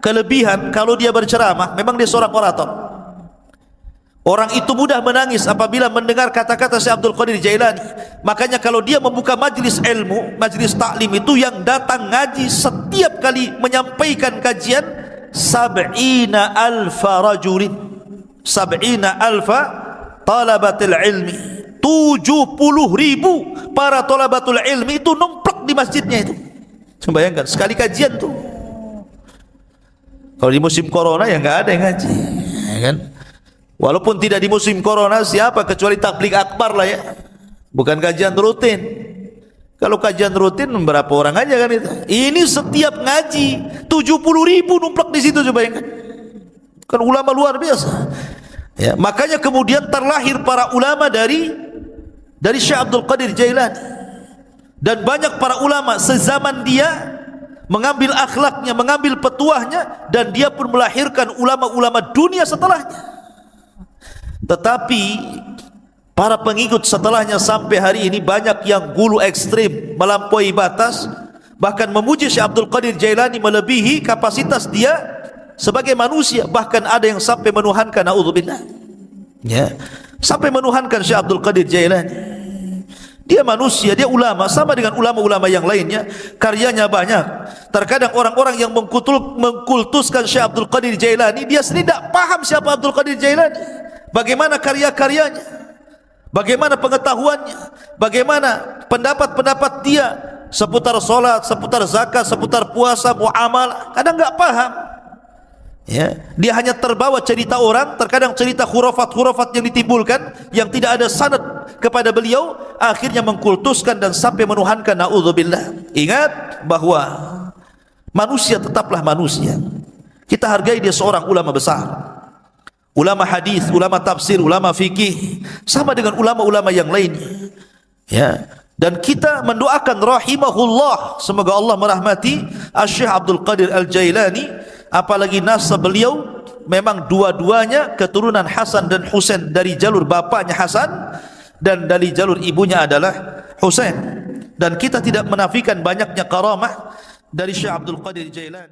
kelebihan, kalau dia berceramah, memang dia seorang orator. Orang itu mudah menangis apabila mendengar kata-kata Syekh Abdul Qadir Jailani. Makanya kalau dia membuka majlis ilmu, majlis taklim itu, yang datang ngaji setiap kali menyampaikan kajian 70,000 rajulin, 70,000 talabatul ilmi, 70,000 para talabatul ilmi itu numplak di masjidnya itu. Coba bayangkan, sekali kajian tuh. Kalau di musim corona ya nggak ada yang ngaji, ya kan? Walaupun tidak di musim corona, siapa kecuali tabligh akbar lah ya, bukan kajian rutin. Kalau kajian rutin berapa orang aja kan itu. Ini setiap ngaji 70,000 numplak di situ, coba bayangkan. Kan ulama luar biasa. Ya, makanya kemudian terlahir para ulama dari Syekh Abdul Qadir Jailani. Dan banyak para ulama sezaman dia mengambil akhlaknya, mengambil petuahnya, dan dia pun melahirkan ulama-ulama dunia setelahnya. Tetapi para pengikut setelahnya sampai hari ini banyak yang gulu ekstrim, melampaui batas, bahkan memuji Syekh Abdul Qadir Jailani melebihi kapasitas dia sebagai manusia. Bahkan ada yang sampai menuhankan, naudzubillah, ya, sampai menuhankan Syekh Abdul Qadir Jailani. Dia manusia, dia ulama, sama dengan ulama-ulama yang lainnya, karyanya banyak. Terkadang orang-orang yang mengkultuskan Syekh Abdul Qadir Jailani, dia sendiri tidak paham siapa Abdul Qadir Jailani, bagaimana karya-karyanya, bagaimana pengetahuannya, bagaimana pendapat-pendapat dia seputar solat, seputar zakat, seputar puasa, muamalah. Kadang enggak paham. Ya, dia hanya terbawa cerita orang, terkadang cerita khurafat-khurafat yang ditimbulkan yang tidak ada sanad kepada beliau, akhirnya mengkultuskan dan sampai menuhankan, naudzubillah. Ingat bahwa manusia tetaplah manusia. Kita hargai dia seorang ulama besar, ulama hadis, ulama tafsir, ulama fikih, sama dengan ulama-ulama yang lainnya. Ya, dan kita mendoakan rahimahullah, semoga Allah merahmati Syekh Abdul Qadir Al-Jailani. Apalagi nasab beliau memang dua-duanya keturunan Hasan dan Husain, dari jalur bapaknya Hasan dan dari jalur ibunya adalah Husain. Dan kita tidak menafikan banyaknya karamah dari Syekh Abdul Qadir Jailani.